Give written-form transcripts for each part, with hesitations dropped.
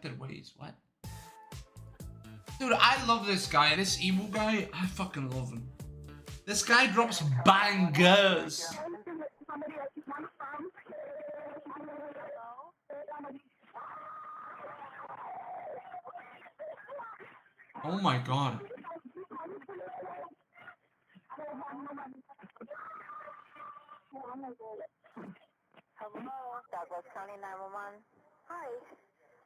unexpected ways. What? Dude, I love this guy. This emo guy, I fucking love him. This guy drops bangers. Oh my god. Hello, Douglas County 911. Hi,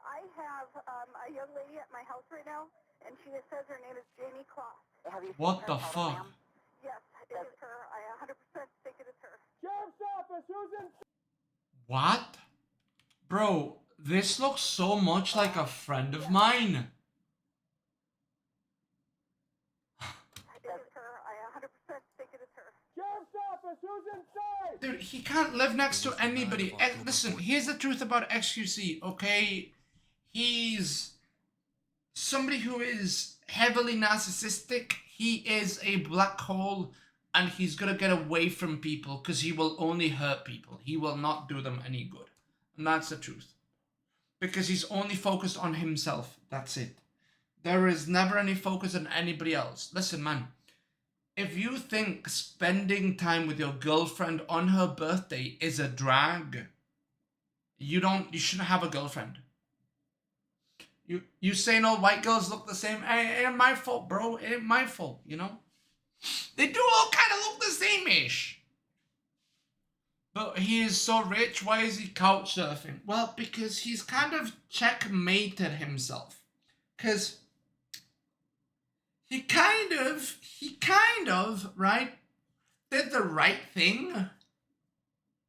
I have a young lady at my house right now, and she says her name is Jamie Kloss. Have you What seen the her photo, fuck? ma'am? Yes, it is her. I 100% think it is her. Sheriff's office, who's in? What? Bro, this looks so much like a friend of mine. It is her. I 100% think it is her. Sheriff's office, who's inside? Dude, he can't live next to anybody. Listen, here's the truth about XQC, okay? He's somebody who is heavily narcissistic. He is a black hole, and he's gonna get away from people because he will only hurt people. He will not do them any good. And that's the truth. Because he's only focused on himself. That's it. There is never any focus on anybody else. Listen, man. If you think spending time with your girlfriend on her birthday is a drag, you shouldn't have a girlfriend. You saying all white girls look the same? It ain't my fault, bro. It ain't my fault, you know? They do all kind of look the same-ish. But he is so rich, why is he couch surfing? Well, because he's kind of checkmated himself. Because he kind of, right, did the right thing,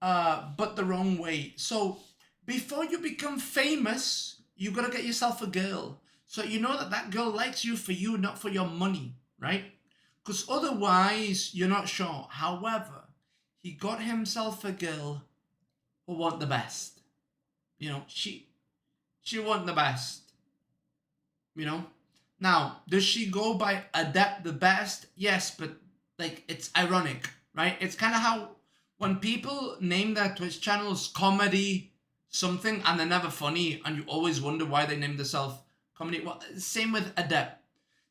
but the wrong way. So, before you become famous, you gotta get yourself a girl. So you know that girl likes you for you, not for your money, right? Because otherwise, you're not sure. However, he got himself a girl who want the best. You know, she want the best. You know? Now, does she go by Adept the Best? Yes, but, like, it's ironic, right? It's kind of how when people name their Twitch channels Comedy something and they're never funny and you always wonder why they named themselves Comedy. Well, same with Adept.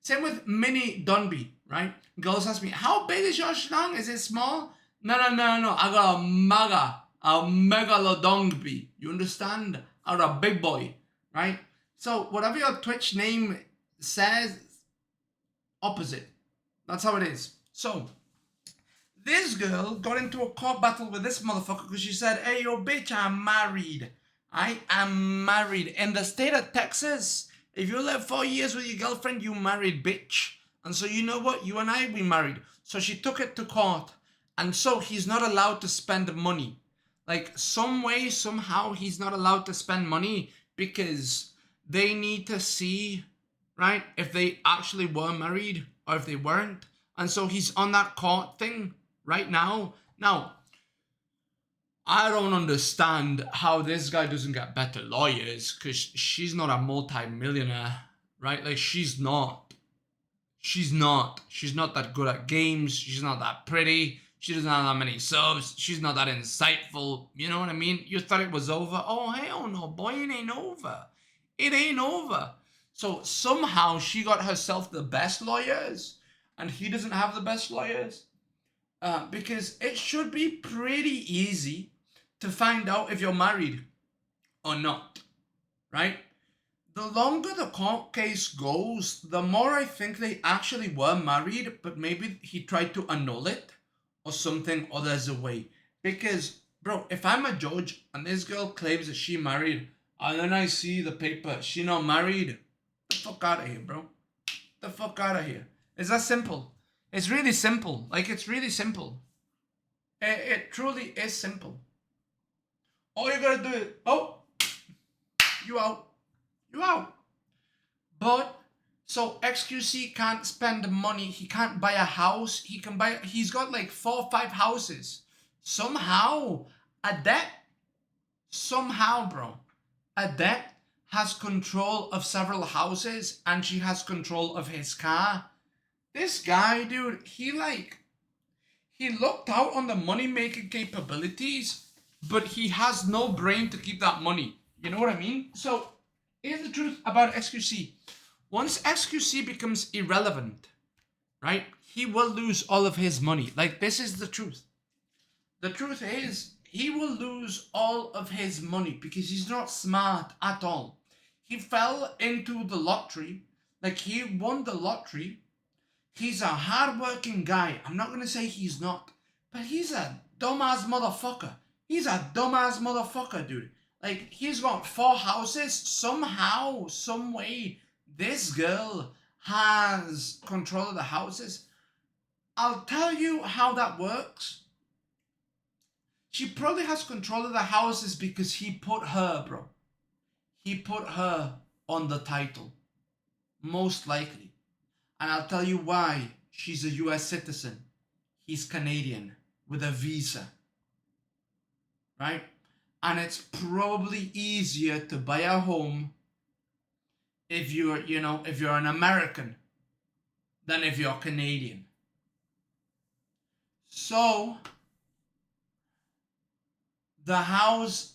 Same with Mini Donby, right? Girls ask me, how big is your schlong? Is it small? No. I got a megalodongby. You understand? I got a big boy, right? So whatever your Twitch name says, opposite. That's how it is. So this girl got into a court battle with this motherfucker because she said, hey, yo, bitch, I'm married. I am married. In the state of Texas, if you live 4 years with your girlfriend, you married, bitch. And so you know what? You and I, we married. So she took it to court. And so he's not allowed to spend money. Like, some way, somehow, he's not allowed to spend money because they need to see, right, if they actually were married or if they weren't. And so he's on that court thing right now. Now, I don't understand how this guy doesn't get better lawyers because she's not a multi-millionaire, right? Like, she's not. She's not that good at games. She's not that pretty. She doesn't have that many subs. She's not that insightful. You know what I mean? You thought it was over? Oh, hell no, boy, it ain't over. It ain't over. So somehow she got herself the best lawyers and he doesn't have the best lawyers. Because it should be pretty easy to find out if you're married or not, right? The longer the court case goes, the more I think they actually were married, but maybe he tried to annul it or something, or there's a way. Because, bro, if I'm a judge and this girl claims that she married, and then I see the paper, she not married, the fuck out of here, bro. The fuck out of here. It's that simple. It's really simple. Like, it's really simple. It truly is simple. All you gotta do is, oh, you out. You out. But, so XQC can't spend money. He can't buy a house. He's got like 4 or 5 houses. Somehow, bro, Adept has control of several houses and she has control of his car. This guy, dude, he looked out on the money-making capabilities, but he has no brain to keep that money. You know what I mean? So, Here's the truth about XQC. Once XQC becomes irrelevant, right, he will lose all of his money. Like, this is the truth. The truth is, he will lose all of his money because he's not smart at all. He fell into the lottery, like he won the lottery. He's a hardworking guy. I'm not going to say he's not, but he's a dumbass motherfucker. He's a dumbass motherfucker, dude. Like, he's got 4 houses. Somehow, some way, this girl has control of the houses. I'll tell you how that works. She probably has control of the houses because he put her, bro. He put her on the title. Most likely. And I'll tell you why. She's a US citizen. He's Canadian with a visa. Right? And it's probably easier to buy a home if you're, if you're an American than if you're Canadian. So the house's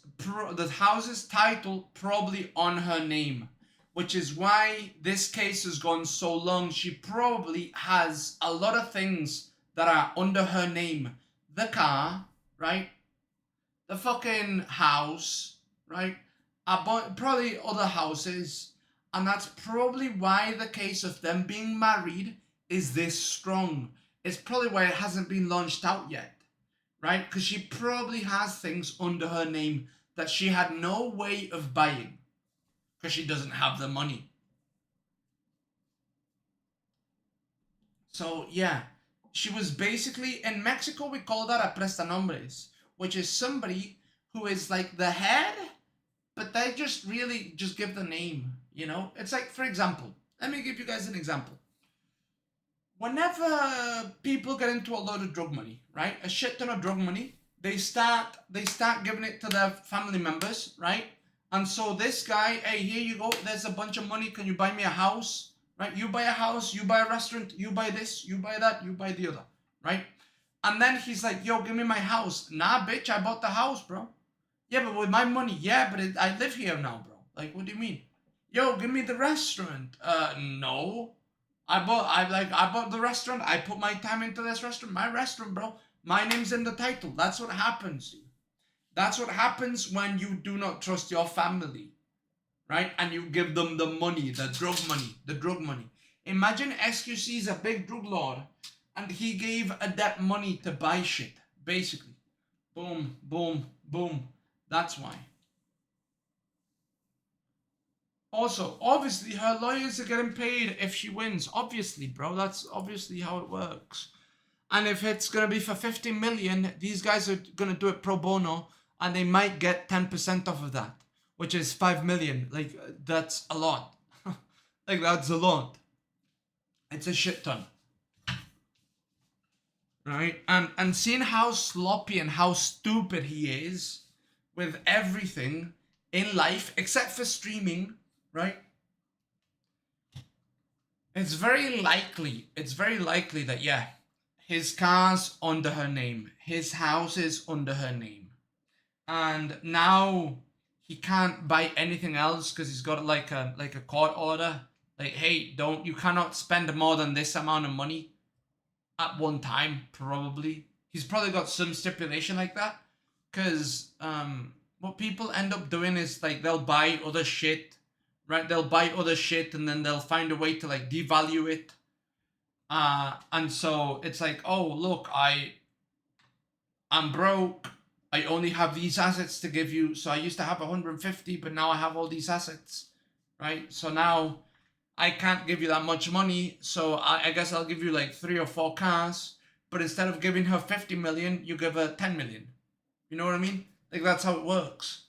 title probably on her name, which is why this case has gone so long. She probably has a lot of things that are under her name. The car, right? The fucking house, right? Probably other houses. And that's probably why the case of them being married is this strong. It's probably why it hasn't been launched out yet, right? Because she probably has things under her name that she had no way of buying because she doesn't have the money. So, yeah, she was basically, in Mexico, we call that a prestanombres, which is somebody who is like the head, but they just really just give the name, It's like, for example, let me give you guys an example. Whenever people get into a load of drug money, right? A shit ton of drug money, they start giving it to their family members, right? And so this guy, hey, here you go, there's a bunch of money, can you buy me a house? Right? You buy a house, you buy a restaurant, you buy this, you buy that, you buy the other, right? And then he's like, yo, give me my house. Nah, bitch, I bought the house, bro. Yeah, but with my money, yeah, but I live here now, bro. Like, what do you mean? Yo, give me the restaurant. No. I bought the restaurant. I put my time into this restaurant. My restaurant, bro. My name's in the title. That's what happens. That's what happens when you do not trust your family, right? And you give them the money, the drug money. Imagine XQC is a big drug lord and he gave a debt money to buy shit, basically. Boom, boom, boom. That's why. Also, obviously, her lawyers are getting paid if she wins. Obviously, bro. That's obviously how it works. And if it's going to be for 50 million, these guys are going to do it pro bono, and they might get 10% off of that, which is 5 million. Like, that's a lot. Like, that's a lot. It's a shit ton. Right? And seeing how sloppy and how stupid he is with everything in life, except for streaming, right? It's very likely that, yeah, his car's under her name. His house is under her name. And now he can't buy anything else because he's got like a court order. Like, hey, you cannot spend more than this amount of money at one time, probably. He's probably got some stipulation like that. Because what people end up doing is, like, they'll buy other shit, right? They'll buy other shit and then they'll find a way to, like, devalue it. And so it's like, oh, look, I'm broke. I only have these assets to give you. So I used to have 150, but now I have all these assets, right? So now I can't give you that much money. So I guess I'll give you like 3 or 4 cars. But instead of giving her 50 million, you give her 10 million. You know what I mean? Like, that's how it works.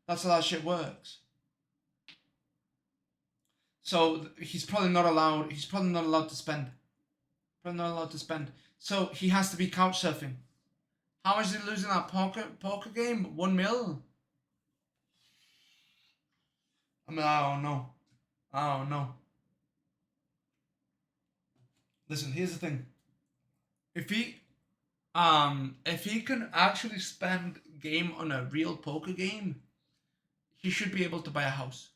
That's how that shit works. So he's probably not allowed to spend. Probably not allowed to spend. So he has to be couch surfing. How much did he lose in that poker game? 1 mil? I mean, I don't know. Listen, here's the thing. If he can actually spend game on a real poker game, he should be able to buy a house.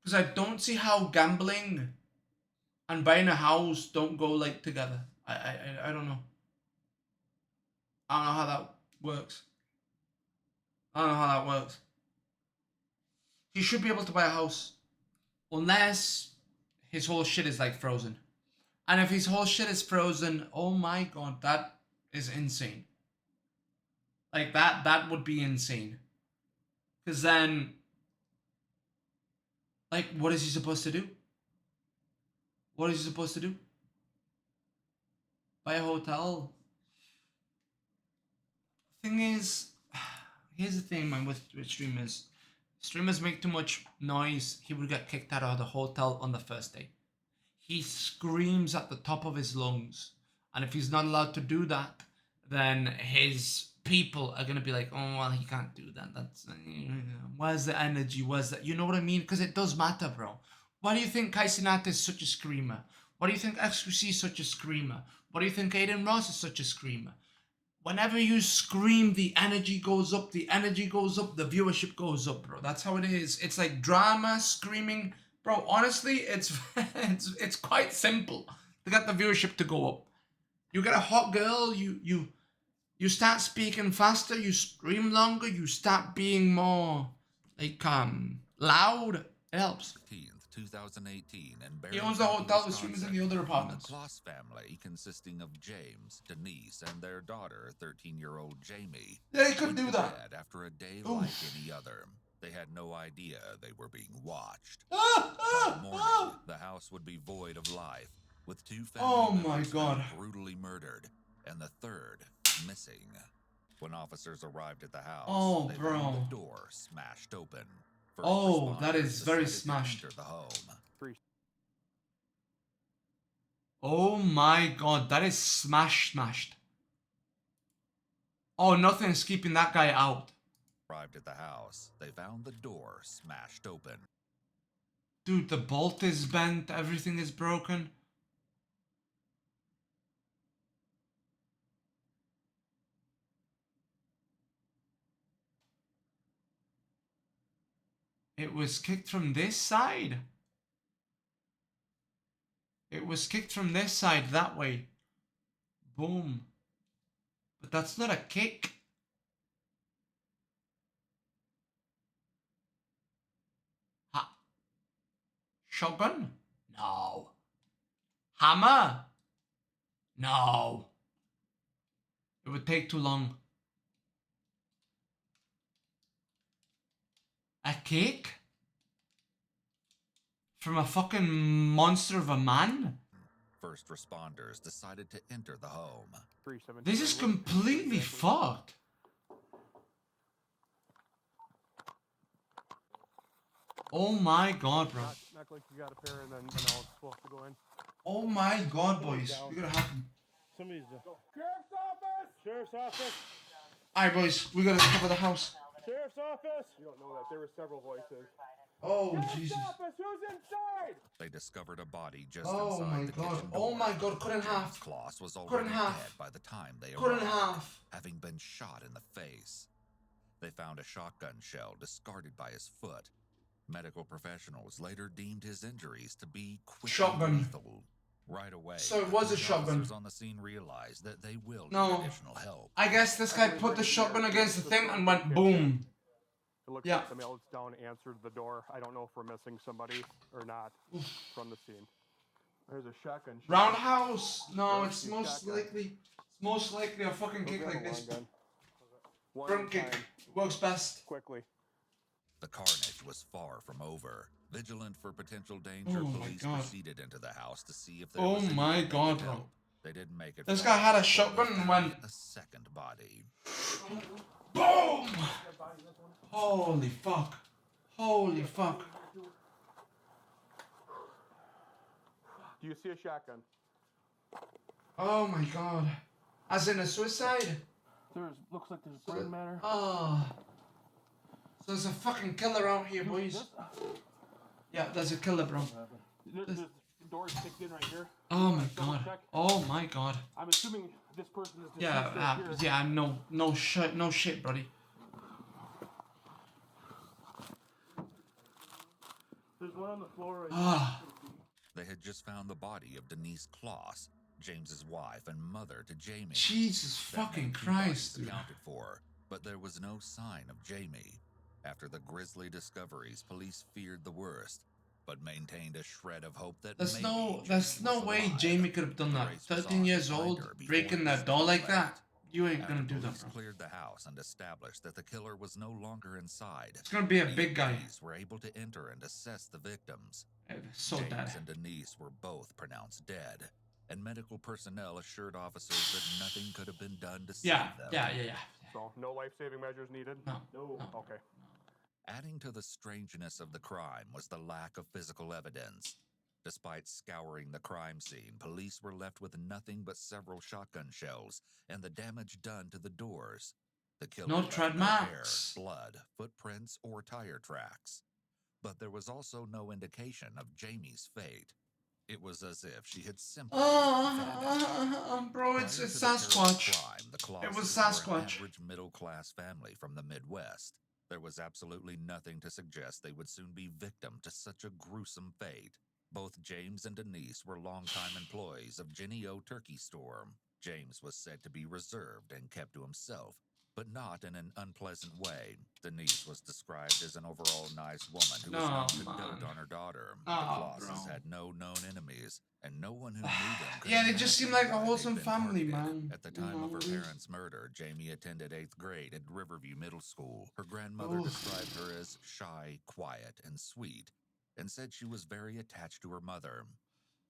Because I don't see how gambling and buying a house don't go like together. I don't know. I don't know how that works. I don't know how that works. He should be able to buy a house. Unless his whole shit is like frozen. And if his whole shit is frozen, oh my god, that is insane. Like that would be insane. Because then, like, what is he supposed to do? What is he supposed to do? Buy a hotel? Thing is, here's the thing, man, with streamers. Streamers make too much noise, he would get kicked out of the hotel on the first day. He screams at the top of his lungs. And if he's not allowed to do that, then his people are going to be like, oh, well, he can't do that. That's, where's the energy? Where's that? You know what I mean? Because it does matter, bro. Why do you think Kai Cenat is such a screamer? Why do you think XQC is such a screamer? Why do you think Aiden Ross is such a screamer? Whenever you scream, the energy goes up, the viewership goes up, bro. That's how it is. It's like drama, screaming. Bro, honestly, it's quite simple to get the viewership to go up. You get a hot girl, you start speaking faster, you scream longer, you start being more, like, loud. It helps. 2018, and He owns the hotel with streamers in the other apartments. The Kloss family, consisting of James, Denise, and their daughter, 13-year-old Jamie, Yeah, he could do that. After a day like any other. They had no idea they were being watched. That morning, the house would be void of life, with 2 Oh family my members god. brutally murdered, and the third missing. When officers arrived at the house, Oh, they bro. found the door smashed open. First Oh, that responders is very decided to smashed. enter the home. Oh my god, that is smashed. Oh, nothing's keeping that guy out. Arrived at the house, they found the door smashed open. Dude, the bolt is bent, everything is broken. It was kicked from this side. It was kicked from this side, that way. Boom. But that's not a kick. Ha. Shotgun? No. Hammer? No. It would take too long. A kick? From a fucking monster of a man? First responders decided to enter the home. This is completely fucked. Oh my god, bro. Not like you got a pair and then I was supposed to go in. Oh my god, boys. We gotta have him. Somebody's Sheriff's office! Sheriff's office! Alright, boys. We gotta cover the house. Sheriff's office! You don't know that. There were several voices. Oh, Sheriff's Jesus. office! Who's inside? They discovered a body just Oh inside my the god. kitchen Oh door. my god. Cut in half. Kloss was Cut in already half. dead by the time they Cut in arrived, half. having been shot in the face. They found a shotgun shell discarded by his foot. Medical professionals later deemed his injuries to be quickly Shotgun. lethal. Right away, So it was a the shotgun. officers on the scene realized that they will No. need additional help. I guess this guy put the shotgun against the thing and went boom. It looks Yeah. like somebody else down answered the door. I don't know if we're missing somebody or not from the scene. There's a shotgun. Roundhouse? No, There's it's the most shotgun. likely a fucking kick like this. One Front kick. time, Works best. quickly. The carnage was far from over. Vigilant for potential danger, Oh my police God. proceeded into the house to see if there Oh was any my way they god, could bro. help. They didn't make it. This far guy had a before shotgun they and found went a second body. boom! Holy fuck. Holy fuck. Do you see a shotgun? Oh my god. As in a suicide? Looks like there's burn matter. Oh. So there's a fucking killer out here, boys. Yeah, there's a killer, bro. There's doors kicked in right here. Oh my god. Oh my god. I'm assuming this person is deceased Yeah, right here. no shit, buddy. There's one on the floor right Ah. They had just found the body of Denise Kloss, James's wife and mother to Jamie. Jesus That fucking made two Christ, bodies dude. accounted for, but there was no sign of Jamie. After the grisly discoveries, police feared the worst, but maintained a shred of hope that There's maybe no Jamie there's no was way alive. Jamie could have done The that. race was 13 on to years find old, her before breaking it that was door too like that. late. You ain't After gonna do that, police bro. cleared the house and established that the killer was no longer inside, It's gonna be a the big guy. police were able to enter and assess the victims. So James dead. and Denise were both pronounced dead, and medical personnel assured officers that nothing could have been done to save them. Yeah. So, no life-saving measures needed? No. Okay. Adding to the strangeness of the crime was the lack of physical evidence. Despite scouring the crime scene, police were left with nothing but several shotgun shells and the damage done to the doors. The killer No left tread no hair, marks. blood, footprints, or tire tracks. But there was also no indication of Jamie's fate. It was as if she had simply vanished. Bro, Prior it's to the terrible Sasquatch. crime, the It was Clauses were an Sasquatch. average middle-class family from the Midwest. There was absolutely nothing to suggest they would soon be victim to such a gruesome fate. Both James and Denise were longtime employees of Jenny O Turkey Store. James was said to be reserved and kept to himself, but not in an unpleasant way. Denise was described as an overall nice woman who was known to dote on her daughter. The Clauses had no known enemies, and no one who knew them could Yeah, they just imagine seem like a why they'd wholesome been family, targeted. man. At the time of her parents' murder, Jamie attended 8th grade at Riverview Middle School. Her grandmother described her as shy, quiet, and sweet, and said she was very attached to her mother.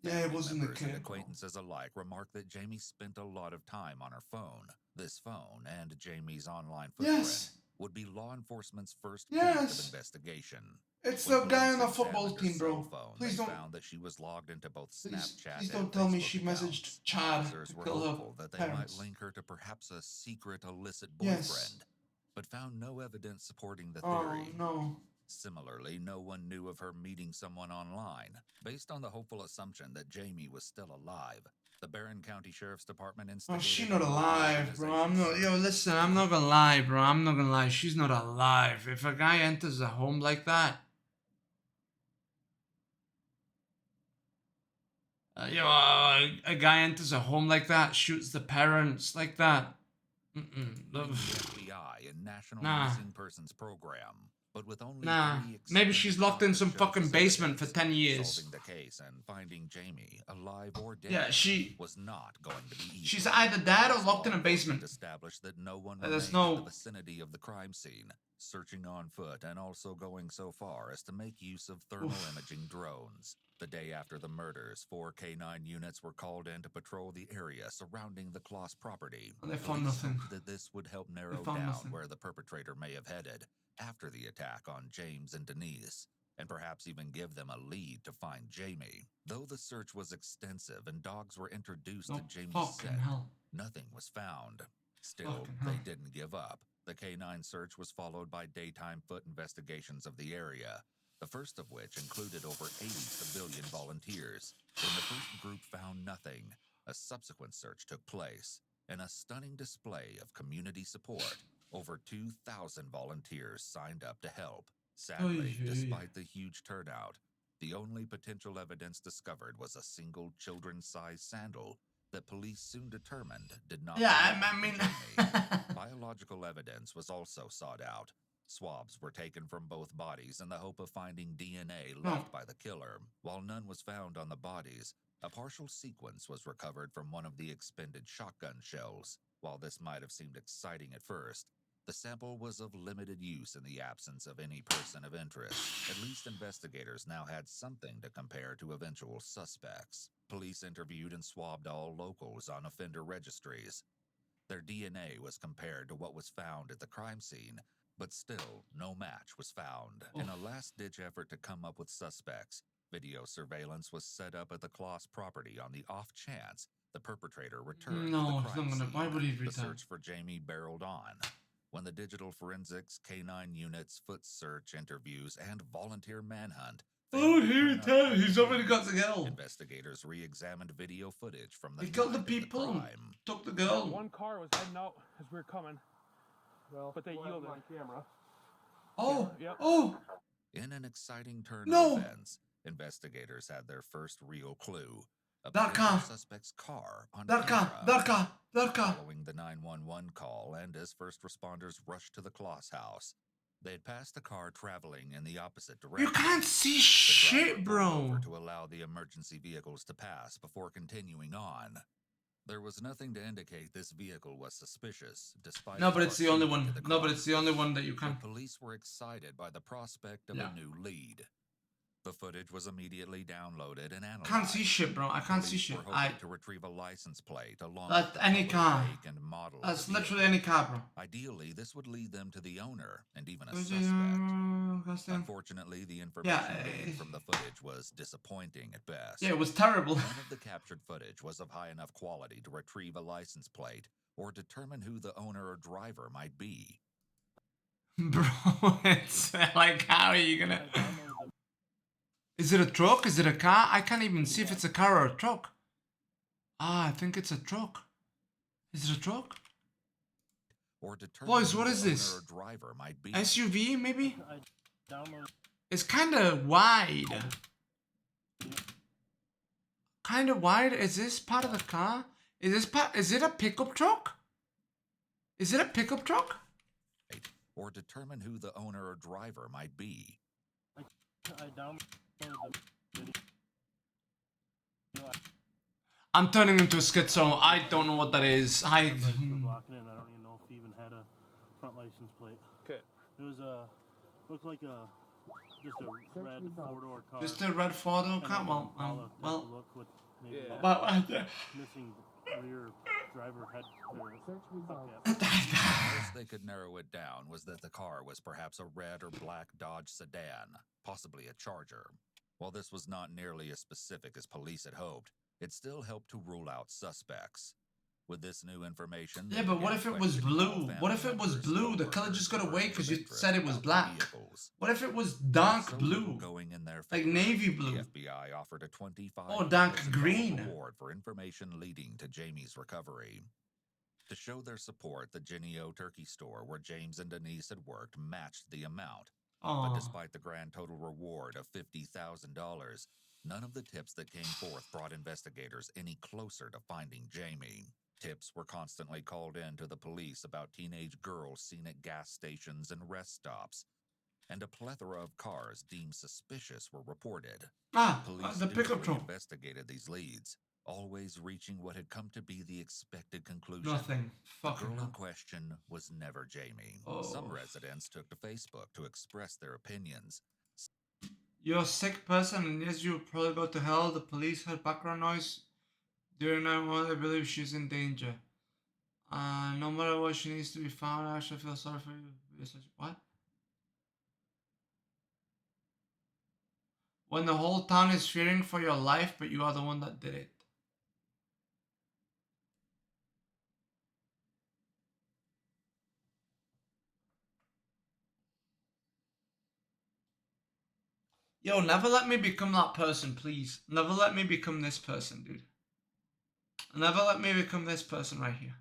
Yeah, it Family wasn't the members and kid. acquaintances alike remarked that Jamie spent a lot of time on her phone. This phone and Jamie's online footprint Yes. would be law enforcement's first point of Yes. investigation. It's When the guy on the police football examined her team, bro. cell phone, Please they don't. found that she was logged into both Please Snapchat don't and tell me Facebook she accounts. messaged Chad Officers to were kill her hopeful that they parents. might link her to perhaps a secret illicit Yes. boyfriend, but found no evidence supporting the Oh theory. no. Similarly, no one knew of her meeting someone online. Based on the hopeful assumption that Jamie was still alive, the Barron County Sheriff's Department Oh, instigated she a not local alive, bro. I'm not. organization Yo, listen. I'm not gonna lie, bro. I'm not gonna lie. She's not alive. If a guy enters a home like that, a guy enters a home like that, shoots the parents like that. the FBI and National Nah. Missing Persons Program, but with only Nah. 3 Maybe she's extended locked in some shotgun fucking shells as basement for evidence. 10 years. Solving the case and finding Jamie, alive or dead, Yeah, she. was not going to be easy. She's either dead or locked in a Law enforcement basement. established that no one There's remained in no- the vicinity of the crime scene, searching on foot and also going so far as to make use of thermal imaging drones. The day after the murders, 4 K9 units were called in to patrol the area surrounding the Kloss property. And they found Police nothing. hoped that this would help narrow found down nothing. where the perpetrator may have headed after the attack on James and Denise, and perhaps even give them a lead to find Jamie. Though the search was extensive and dogs were introduced No to Jamie's fucking scent, hell. nothing was found. Still, Fucking they hell. didn't give up. The K9 search was followed by daytime foot investigations of the area, the first of which included over 80 civilian volunteers. When the first group found nothing, a subsequent search took place. In a stunning display of community support, over 2,000 volunteers signed up to help. Sadly, Oy, oy. despite the huge turnout, the only potential evidence discovered was a single children's-sized sandal that police soon determined did not Yeah, belong I mean. to Jamie. Biological evidence was also sought out. Swabs were taken from both bodies in the hope of finding DNA left by the killer. While none was found on the bodies, a partial sequence was recovered from one of the expended shotgun shells. While this might have seemed exciting at first, the sample was of limited use in the absence of any person of interest. At least investigators now had something to compare to eventual suspects. Police interviewed and swabbed all locals on offender registries. Their DNA was compared to what was found at the crime scene, but still no match was found. In a last-ditch effort to come up with suspects, video surveillance was set up at the Kloss property on the off chance the perpetrator returned to the crime scene. Why would he The return? search for Jamie barreled on. When the digital forensics, K9 units, foot search, interviews, and volunteer manhunt failed to turn up He's already got evidence, the girl. investigators re-examined video footage from the He killed the night of people, crime. took the girl. One car was heading out as we were coming, but they yielded. On camera. Oh, Yep. oh, In an exciting turn No. of events, investigators had their first real clue. A That potential car. suspect's car on That car. camera. That car. That car. Following the 911 call and as first responders rushed to the Kloss house, they had passed the car traveling in the opposite direction. You can't see The shit, driver pulled bro. over to allow the emergency vehicles to pass before continuing on. There was nothing to indicate this vehicle was suspicious, despite No, but it's the only proximity one. to the No, but car. it's the only one that you can. The police were excited by the prospect of Yeah. a new lead. The footage was immediately downloaded and analyzed. Can't see shit, bro. I can't see Police shit. were hoping to retrieve a license plate along That's with the any color, car. make, and model of That's the literally vehicle. any car, bro. Ideally, this would lead them to the owner and even a Is suspect. it, Unfortunately, the information Yeah, gained from the footage was disappointing at best. Yeah, it was terrible. None of the captured footage was of high enough quality to retrieve a license plate or determine who the owner or driver might be. Bro, it's like, how are you gonna... Is it a truck? Is it a car? I can't even see if it's a car or a truck. Ah, I think it's a truck. Is it a truck? Or determine Boys, who what the is owner this? or driver might be. SUV, maybe? It's kind of wide. Kind of wide. Is this part of the car? Is it a pickup truck? Is it a pickup truck? Or determine who the owner or driver might be. I'm turning into a schizo. I don't know what that is. Blocking it. I don't even know if he even had a front license plate. Okay. It was looked like just a red four-door car. Just a red photo. And Come then on. Impala type Well, of look with maybe Yeah. a missing rear driver head or hubcap. The most they could narrow it down was that the car was perhaps a red or black Dodge sedan, possibly a Charger. While this was not nearly as specific as police had hoped, it still helped to rule out suspects. With this new information, yeah, but what if it was blue? What if it was blue? The color just got away because you said it was black. What if it was dark blue? Going in their Like favor, navy blue. The FBI offered a $25,000 Oh, dark green. reward for information leading to Jamie's recovery. To show their support, the Genio turkey store where James and Denise had worked matched the amount. But Oh, despite the grand total reward of $50,000, none of the tips that came forth brought investigators any closer to finding Jamie. Tips were constantly called in to the police about teenage girls seen at gas stations and rest stops, and a plethora of cars deemed suspicious were reported. Police the pickup dutifully truck. investigated these leads, always reaching what had come to be the expected conclusion. Nothing. The Fucking girl in hell. question was never Jamie. Oh. Some residents took to Facebook to express their opinions. You're a sick person, and yes, you'll probably go to hell. The police heard background noise during 911. They believe she's in danger. No matter what, she needs to be found. I actually feel sorry for you. What? When the whole town is fearing for your life, but you are the one that did it. Yo, never let me become that person, please. Never let me become this person, dude. Never let me become this person right here.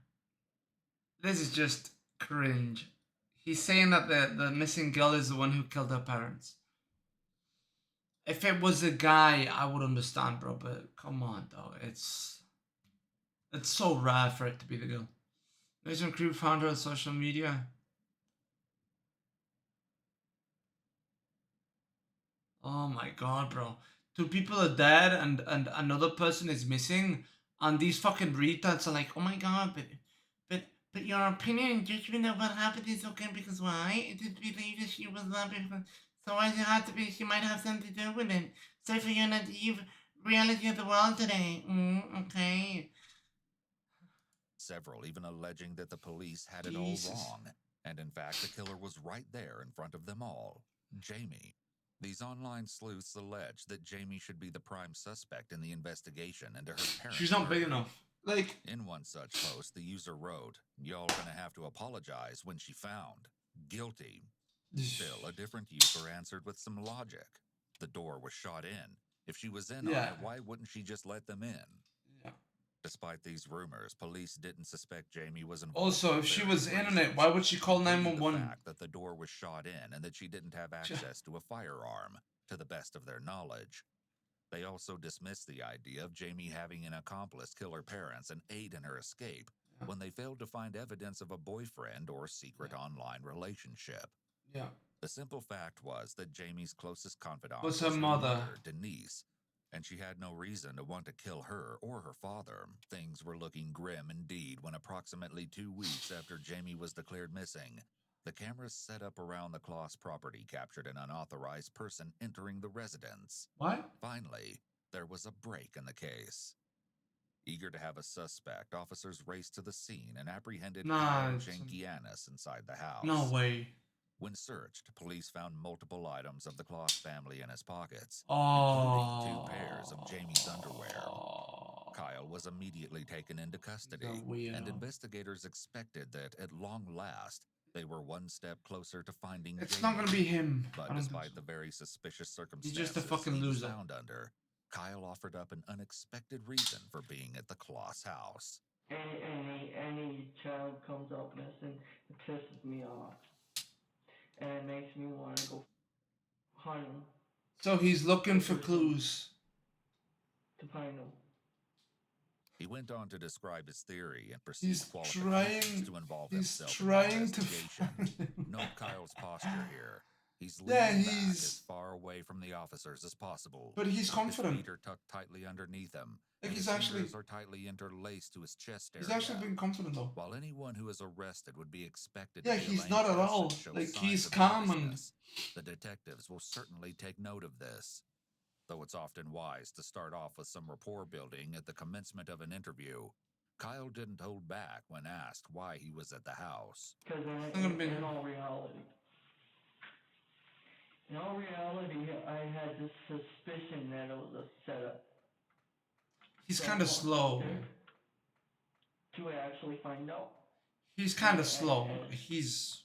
This is just cringe. He's saying that the missing girl is the one who killed her parents. If it was a guy, I would understand, bro, but come on, dog. It's so rare for it to be the girl. Nation Crew found her on social media. Oh my god, bro. Two people are dead and another person is missing, and these fucking retards are like, oh my god, but your opinion and judgment of what happened is okay because why? It is believed that she was not because so why does it have to be? She might have something to do with it. Sorry for your naive reality of the world today. Okay. Several even alleging that the police had it all Jesus. wrong, and in fact the killer was right there in front of them all, Jamie. These online sleuths allege that Jamie should be the prime suspect in the investigation into her parents' She's not big murder. enough. Like, In one such post, the user wrote, "Y'all gonna have to apologize when she found. Guilty." Still, a different user answered with some logic. The door was shot in. If she was in on Yeah. it, why wouldn't she just let them in? yeah. Despite these rumors, police didn't suspect Jamie was involved. Also, if for she various was in on it, reasons, why would she call including 911? The fact that the door was shot in and that she didn't have access to a firearm, to the best of their knowledge. They also dismissed the idea of Jamie having an accomplice kill her parents and aid in her escape when they failed to find evidence of a boyfriend or secret online relationship. Yeah. The simple fact was that Jamie's closest confidant Was her mother, Denise, and she had no reason to want to kill her or her father. Things were looking grim indeed when approximately 2 weeks after Jamie was declared missing, the cameras set up around the Kloss property captured an unauthorized person entering the residence. What? Finally, there was a break in the case. Eager to have a suspect, officers raced to the scene and apprehended Kyle Jankianis inside the house. No way. When searched, police found multiple items of the Kloss family in his pockets, including 2 pairs of Jamie's underwear. Kyle was immediately taken into custody, and investigators expected that, at long last, they were one step closer to finding Jamie. It's not gonna be him. But despite the very suspicious circumstances he's just a fucking he was loser. found under, Kyle offered up an unexpected reason for being at the Kloss house. Any child comes up missing, it pisses me off. And it makes me want to go hunt him. So he's looking for clues To find him. He went on to describe his theory and perceived He's qualifications to involve himself in the investigation. Note Kyle's posture here. He's leaning back as far away from the officers as possible. But he's confident. His feet are tucked tightly underneath him. Like his he's actually fingers are tightly interlaced to his chest area. He's actually being confident though. While anyone who is arrested would be expected yeah, to be he's not at all. Like he's calm and the detectives will certainly take note of this. Though it's often wise to start off with some rapport building at the commencement of an interview, Kyle didn't hold back when asked why he was at the house. Because in all reality, I had this suspicion that it was a setup. He's kind of slow. To actually find out. He's kind of slow. He's...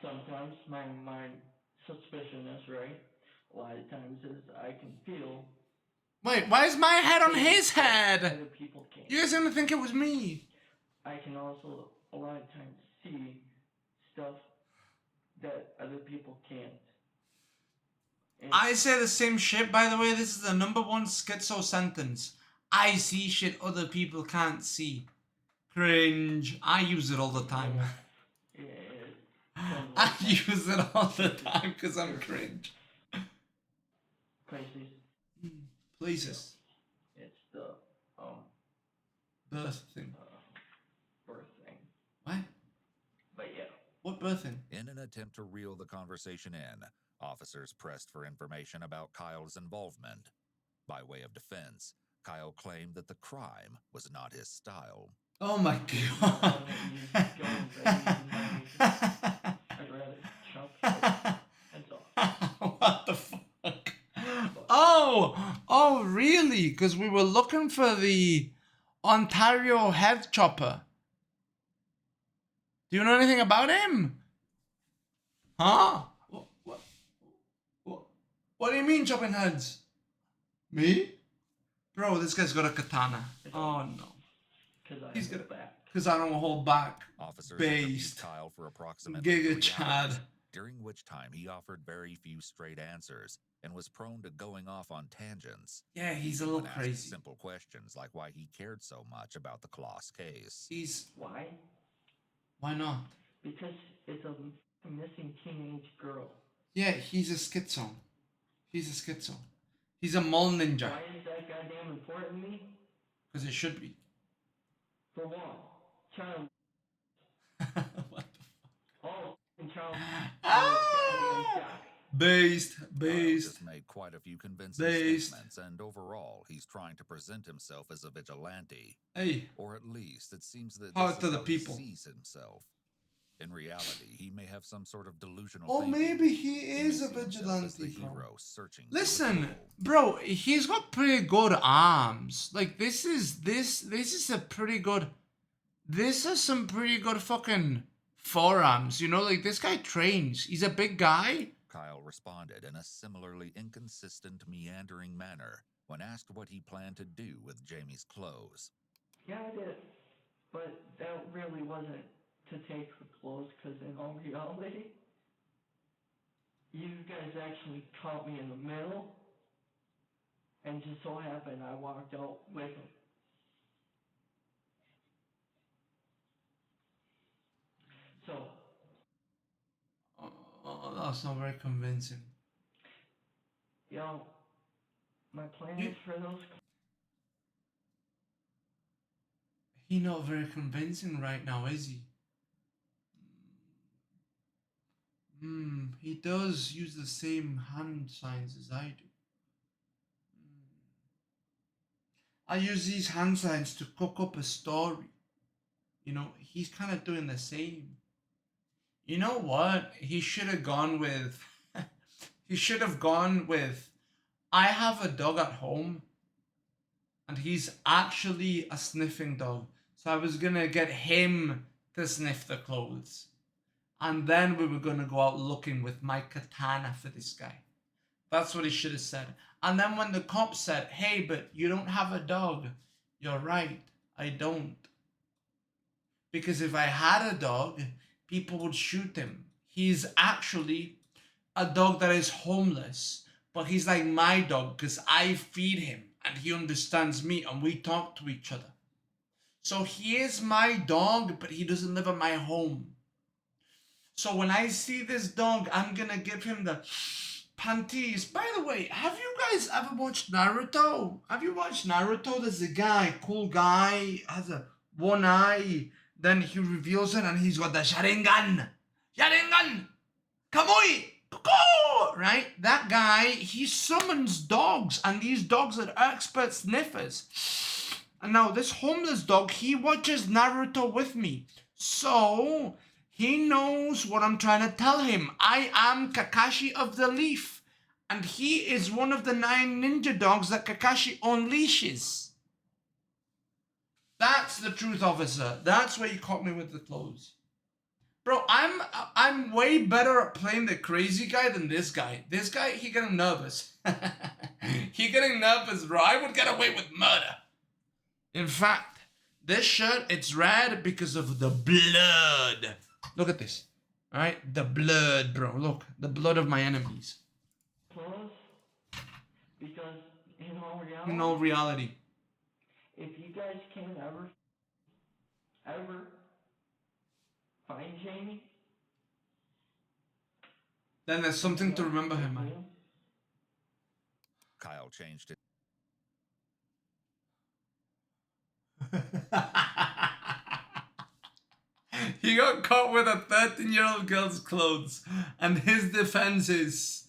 Sometimes my suspicion is right. A lot of times is I can feel... Wait, why is my head on his head? Other people can't. You guys are gonna think it was me. I can also, a lot of times, see stuff that other people can't. I say the same shit, by the way. This is the #1 schizo sentence. I see shit other people can't see. Cringe. I use it all the time. I use it all the time because I'm cringe. Places. It's the birth thing. Birth thing. What? But yeah. What birth thing? In an attempt to reel the conversation in, officers pressed for information about Kyle's involvement. By way of defense, Kyle claimed that the crime was not his style. Oh my god. What the fuck? Oh, really? Because we were looking for the Ontario head chopper. Do you know anything about him? Huh? What do you mean chopping heads? Me? Bro, this guy's got a katana. Oh no. He's got back. Because I don't hold back. Officers based Kyle for approximately Giga 3 Chad. hours, during which time he offered very few straight answers and was prone to going off on tangents. Yeah, he's a Even little when crazy. asked simple questions like why he cared so much about the Kloss case. Why? Why not? Because it's a missing teenage girl. Yeah, he's a schizo. He's a schizo. He's a mole ninja. Why is that goddamn important to me? Because it should be. For one, child. What the fuck? Oh, child. Based. Kyle just made quite a few convincing statements, and overall, he's trying to present himself as a vigilante. Hey. Or at least it seems that Power this to is the how people. he sees himself. In reality, he may have some sort of delusional Oh, thinking. maybe he is may a see himself as vigilante, the bro. hero searching for the Listen, goal. bro, he's got pretty good arms. Like this is a pretty good. This is some pretty good fucking forearms. You know, like this guy trains. He's a big guy. Kyle responded in a similarly inconsistent, meandering manner when asked what he planned to do with Jamie's clothes. Yeah, I did. But that really wasn't to take her clothes, because in all reality, you guys actually caught me in the middle, and just so happened I walked out with him. So, Oh, that's not very convincing. yo, my plan You- is for those. He not very convincing right now, is he? He does use the same hand signs as I do. I use these hand signs to cook up a story. You know, he's kind of doing the same. You know what? He should have gone with. He should have gone with. I have a dog at home, and he's actually a sniffing dog. So I was gonna get him to sniff the clothes. And then we were gonna go out looking with my katana for this guy. That's what he should have said. And then when the cop said, hey, but you don't have a dog, you're right, I don't. Because if I had a dog, people would shoot him. He's actually a dog that is homeless, but he's like my dog because I feed him and he understands me and we talk to each other. So he is my dog, but he doesn't live at my home. So when I see this dog, I'm gonna give him the panties. By the way, have you guys ever watched Naruto? Have you watched Naruto? There's a guy, cool guy, has a one eye. Then he reveals it and he's got the Sharingan. Sharingan! Kamui! Kuko! Right? That guy, he summons dogs and these dogs are expert sniffers. And now this homeless dog, he watches Naruto with me. So he knows what I'm trying to tell him. I am Kakashi of the Leaf. And he is one of the 9 ninja dogs that Kakashi unleashes. That's the truth, officer. That's where you caught me with the clothes. Bro, I'm way better at playing the crazy guy than this guy. This guy, he getting nervous. He getting nervous, bro. I would get away with murder. In fact, this shirt, it's red because of the blood. Look at this. All right? The blood, bro. Look. The blood of my enemies. Clothes, because in all In all reality. if you guys can ever find Jamie, Then there's something to remember him, man. Kyle changed it. He got caught with a 13-year-old girl's clothes, and his defense is,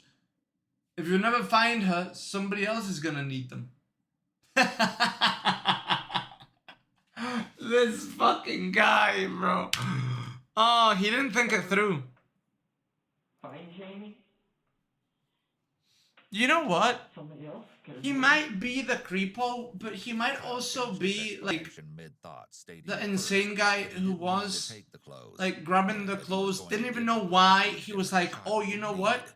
if you never find her, somebody else is gonna need them. This fucking guy, bro. Oh, he didn't think it through. find Jamie, You know what? somebody else. He might be the creepo, but he might also be like Mid-thought, stating the first insane guy that he who didn't need to was take the clothes, like grabbing the but that he was clothes, going didn't to even give know the why. clothes He to was the like, child oh, you know in what? need.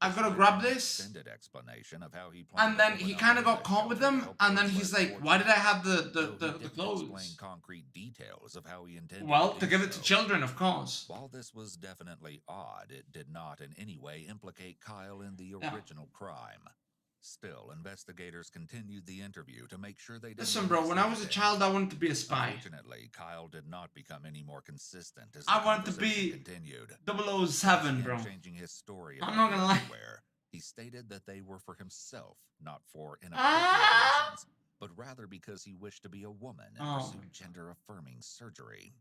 I This gotta led grab to an this. extended explanation of how he And planned then to he open kind a of got homeless caught with shelter to them, help and those then he's less like, why did I have though he the didn't explain clothes? concrete details of how he intended Well, to to do give it to so. children, of course. While this was definitely odd, it did not in any way implicate Kyle in the Yeah. original crime. Still, investigators continued the interview to make sure they didn't Listen, bro, miss when I was a anything. child, I wanted to be a spy. Unfortunately, Kyle did not become any more consistent as I the wanted to conversation be continued. 007, Once bro. again, changing his story I'm about not the gonna lie. underwear, he stated that they were for himself, not for inappropriate Ah! reasons, but rather because he wished to be a woman and Oh pursue my God. gender-affirming surgery.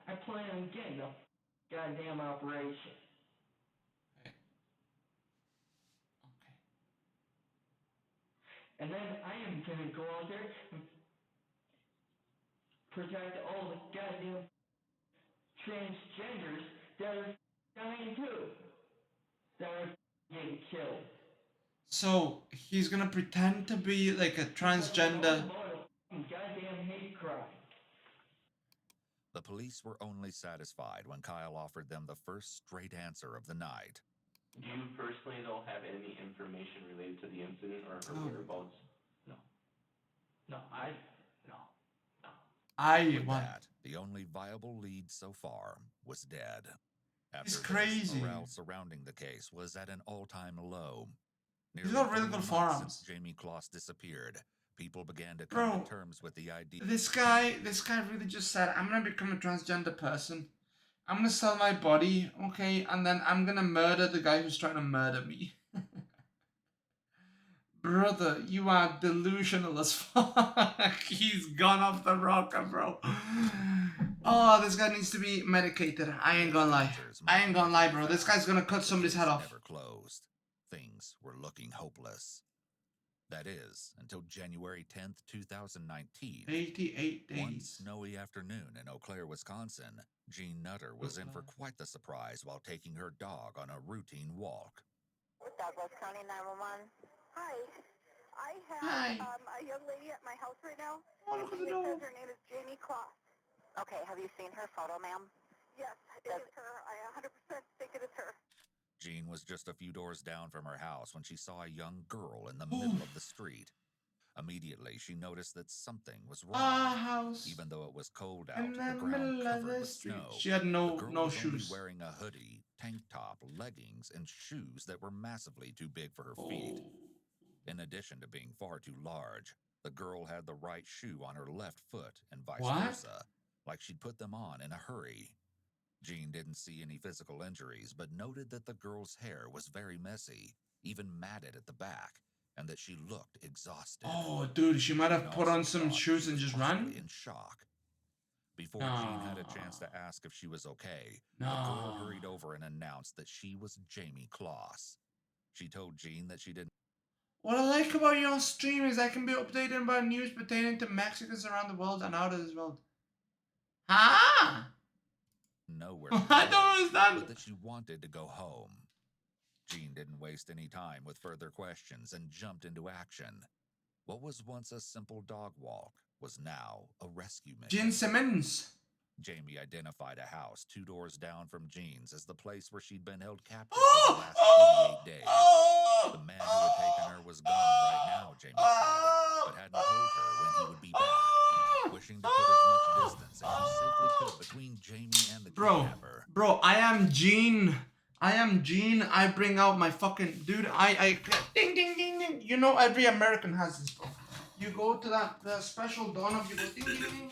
I plan on getting a goddamn operation. Okay. And then I am gonna go out there and protect all the goddamn transgenders that are dying too. That are getting killed. So he's gonna pretend to be like a transgender. Goddamn hate crime. The police were only satisfied when Kyle offered them the first straight answer of the night. Do you personally, though, have any information related to the incident or her Oh. whereabouts? No. With What? that, the only viable lead so far was dead. After He's this, crazy. morale surrounding the case was at an all-time low. He's Nearly got really 3 good months forearms. since Jamie Kloss disappeared, people began to come Bro, to terms with the idea. this guy really just said, I'm gonna become a transgender person. I'm gonna sell my body, okay, and then I'm gonna murder the guy who's trying to murder me. Brother, you are delusional as fuck. He's gone off the rocker, bro. Oh, this guy needs to be medicated. I ain't gonna lie. I ain't gonna lie, bro. This guy's gonna cut somebody's head off. Never closed. Things were looking hopeless. That is, until January 10th, 2019. 88 days. One snowy afternoon in Eau Claire, Wisconsin, Jean Nutter was in for quite the surprise while taking her dog on a routine walk. Douglas County 911. Hi. I Hi. have a young lady at my house right now. Oh, look at the She dog. says her name is Jamie Kloss. Okay, have you seen her photo, ma'am? Yes, it is her. I 100% think it is her. Jean was just a few doors down from her house when she saw a young girl in the middle of the street. Immediately, she noticed that something was wrong. Our house. Even though it was cold out, In the the ground middle of covered the with street. snow. She had The no girl was shoes. only wearing a hoodie, tank top, leggings, and shoes that were massively too big for her feet. In addition to being far too large, the girl had the right shoe on her left foot and vice versa, like she'd put them on in a hurry. Jean didn't see any physical injuries, but noted that the girl's hair was very messy, even matted at the back, and that she looked exhausted. Oh, dude, she might have Jean put on also some thought shoes she and was just possibly ran. in shock. Before Jean had a chance to ask if she was okay, the girl hurried over and announced that she was Jamie Kloss. She told Jean that she didn't. What I like about your stream is I can be updated about news pertaining to Mexicans around the world and out of this world. Ah! know where she I was, don't understand. but that she wanted to go home. Jean didn't waste any time with further questions and jumped into action. What was once a simple dog walk was now a rescue mission. Jean Simmons. Jamie identified a house 2 doors down from Jean's as the place where she'd been held captive for the last 88 days. The man who had taken her was gone right now, Jamie said, but hadn't told her when he would be back, wishing to put as much distance as she safely could between Jamie and the kidnapper. Bro, I am Jean. I bring out my fucking dude. I ding ding ding ding. You know every American has this, bro. You go to the special dawn of you go ding ding ding ding.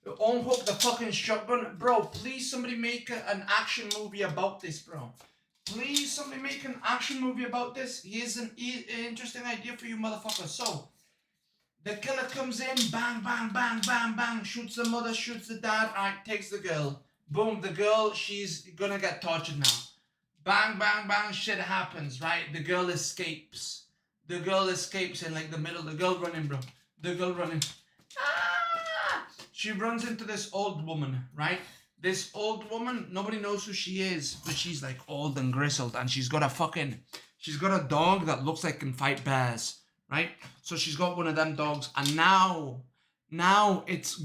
You unhook the fucking shotgun, bro. Please, somebody make an action movie about this, bro. Please, somebody make an action movie about this. Here's an interesting idea for you, motherfucker. So, the killer comes in, bang, bang, bang, bang, bang, shoots the mother, shoots the dad, alright, takes the girl. Boom, the girl, she's gonna get tortured now. Bang, bang, bang, shit happens, right? The girl escapes. The girl escapes in like the middle. The girl running, bro. The girl running. Ah! She runs into this old woman, right? This old woman, nobody knows who she is, but she's like old and grizzled, and she's got a dog that looks like can fight bears, right? So she's got one of them dogs, and now it's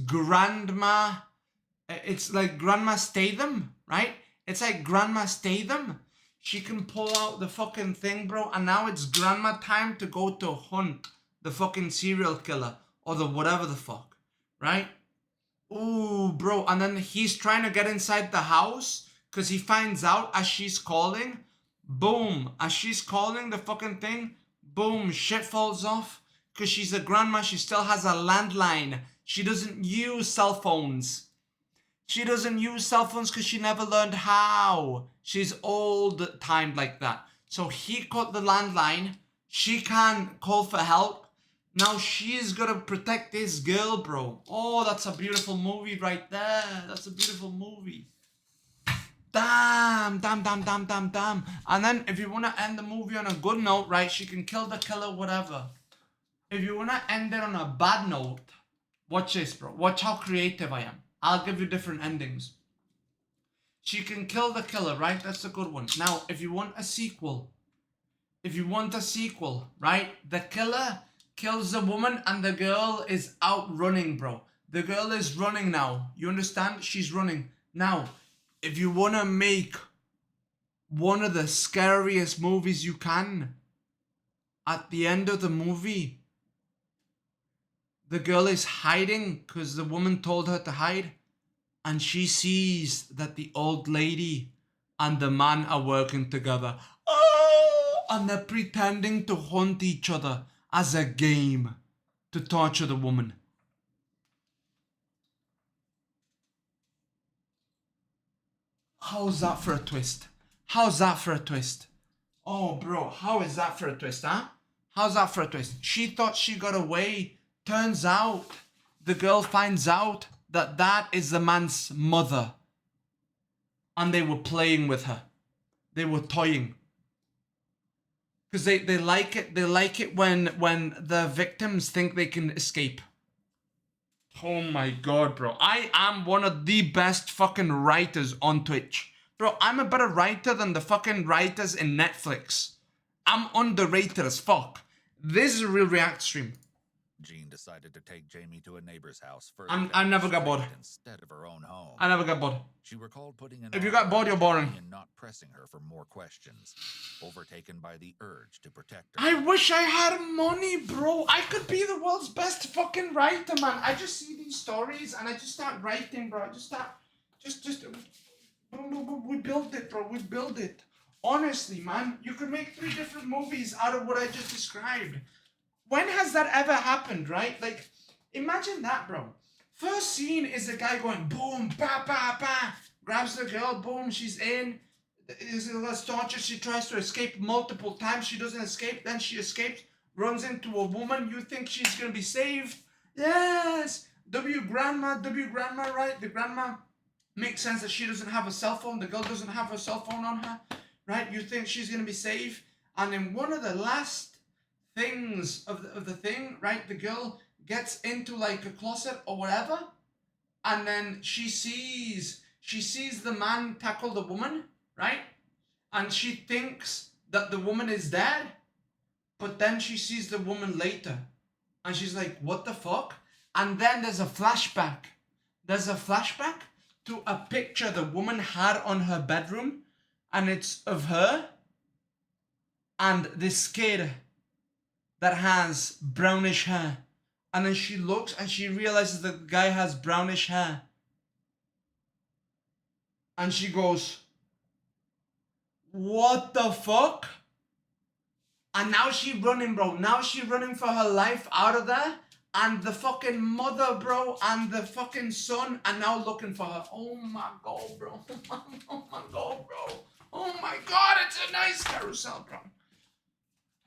it's like Grandma Statham, right? It's like Grandma Statham. She can pull out the fucking thing, bro, and now it's grandma time to go to hunt the fucking serial killer or the whatever the fuck, right? Ooh, bro, and then he's trying to get inside the house because he finds out as she's calling. Boom, as she's calling the fucking thing, boom, shit falls off because she's a grandma. She still has a landline. She doesn't use cell phones. She doesn't use cell phones because she never learned how. She's old-timed like that. So he cut the landline. She can't call for help. Now she's got to protect this girl, bro. Oh, that's a beautiful movie right there. That's a beautiful movie. Damn. And then if you want to end the movie on a good note, right, she can kill the killer, whatever. If you want to end it on a bad note, watch this, bro. Watch how creative I am. I'll give you different endings. She can kill the killer, right? That's a good one. Now, if you want a sequel, right? The killer kills the woman and the girl is out running, bro. The girl is running now. You understand? She's running. Now, if you want to make one of the scariest movies you can, at the end of the movie, the girl is hiding because the woman told her to hide. And she sees that the old lady and the man are working together. Oh! And they're pretending to hunt each other as a game to torture the woman. How's that for a twist? How's that for a twist? Oh, bro, how is that for a twist, huh? How's that for a twist? She thought she got away. Turns out, the girl finds out that that is the man's mother. And they were playing with her. They were toying. Because they like it. They like it when the victims think they can escape. Oh my god, bro. I am one of the best fucking writers on Twitch. Bro, I'm a better writer than the fucking writers in Netflix. I'm underrated as fuck. This is a real react stream. Jean decided to take Jamie to a neighbor's house further I down never the got bored. street instead of her own home. I never got bored. She recalled putting an If you arm got bored, around you're boring. Jamie and not pressing her for more questions, overtaken by the urge to protect her. I wish I had money, bro. I could be the world's best fucking writer, man. I just see these stories and I just start writing, bro. I just start, we build it, bro. We build it. Honestly, man, you could make 3 different movies out of what I just described. When has that ever happened, right? Like, imagine that, bro. First scene is a guy going boom, ba, ba, ba. Grabs the girl, boom, she's in. Is less torture. She tries to escape multiple times. She doesn't escape. Then she escapes, runs into a woman. You think she's gonna be saved? Yes. W grandma, right? The grandma makes sense that she doesn't have a cell phone. The girl doesn't have her cell phone on her, right? You think she's gonna be safe, and in one of the last things of the thing, right? The girl gets into like a closet or whatever, and then she sees the man tackle the woman, right? And she thinks that the woman is dead, but then she sees the woman later, and she's like, "What the fuck?" And then there's a flashback. There's a flashback to a picture the woman had on her bedroom, and it's of her and this kid that has brownish hair. And then she looks and she realizes that the guy has brownish hair. And she goes, "What the fuck?" And now she running, bro. Now she running for her life out of there. And the fucking mother, bro, and the fucking son are now looking for her. Oh my god, bro. Oh my god, bro. Oh my god, it's a nice carousel, bro.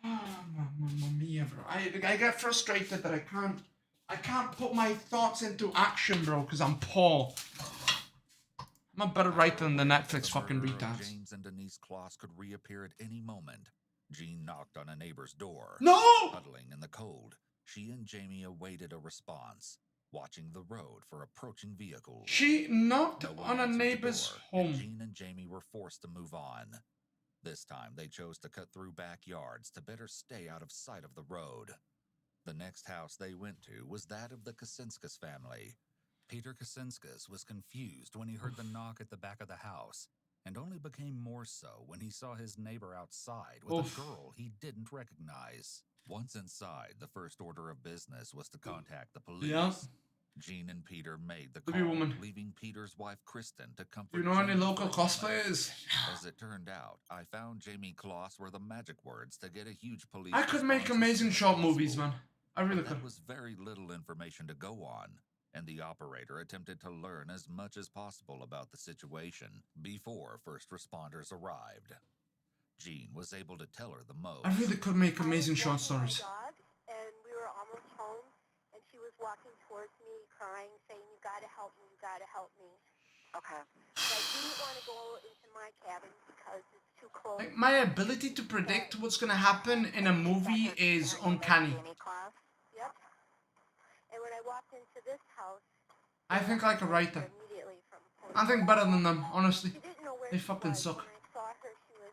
Oh, mamma mia, bro. I get frustrated that I can't put my thoughts into action, bro, because I'm poor. I'm a better writer than the Netflix fucking murderer of retards. James and Denise Kloss could reappear at any moment. Jean knocked on a neighbor's door. No! Huddling in the cold, she and Jamie awaited a response, watching the road for approaching vehicles. She knocked No one on a answered the neighbor's door, home. and Jean and Jamie were forced to move on. This time, they chose to cut through backyards to better stay out of sight of the road. The next house they went to was that of the Kacinskas family. Peter Kacinskas was confused when he heard the knock at the back of the house, and only became more so when he saw his neighbor outside with Oof. a girl he didn't recognize. Once inside, the first order of business was to contact the police. Yeah. Jean and Peter made the The call, woman. leaving Peter's wife Kristen to comfort Do you know any Jamie local for a moment. cosplayers? As it turned out, I found Jamie Kloss were the magic words to get a huge police I could make response as amazing soon as short movies, possible. man. I really But could. that was very little information to go on, and the operator attempted to learn as much as possible about the situation before first responders arrived. Jean was able to tell her the most. I really could make amazing I short was walking stories. my dog, and we were almost home, and she was walking towards me, crying, saying, "You gotta help me, you gotta help me." Okay. So I didn't want to go into my cabin because it's too close. Like, my ability to predict what's gonna happen in a movie is uncanny. Yep. And when I walked into this house, I think like a writer. immediately from I think better than them, honestly. she didn't know where They she fucking was. suck. When I saw her, she was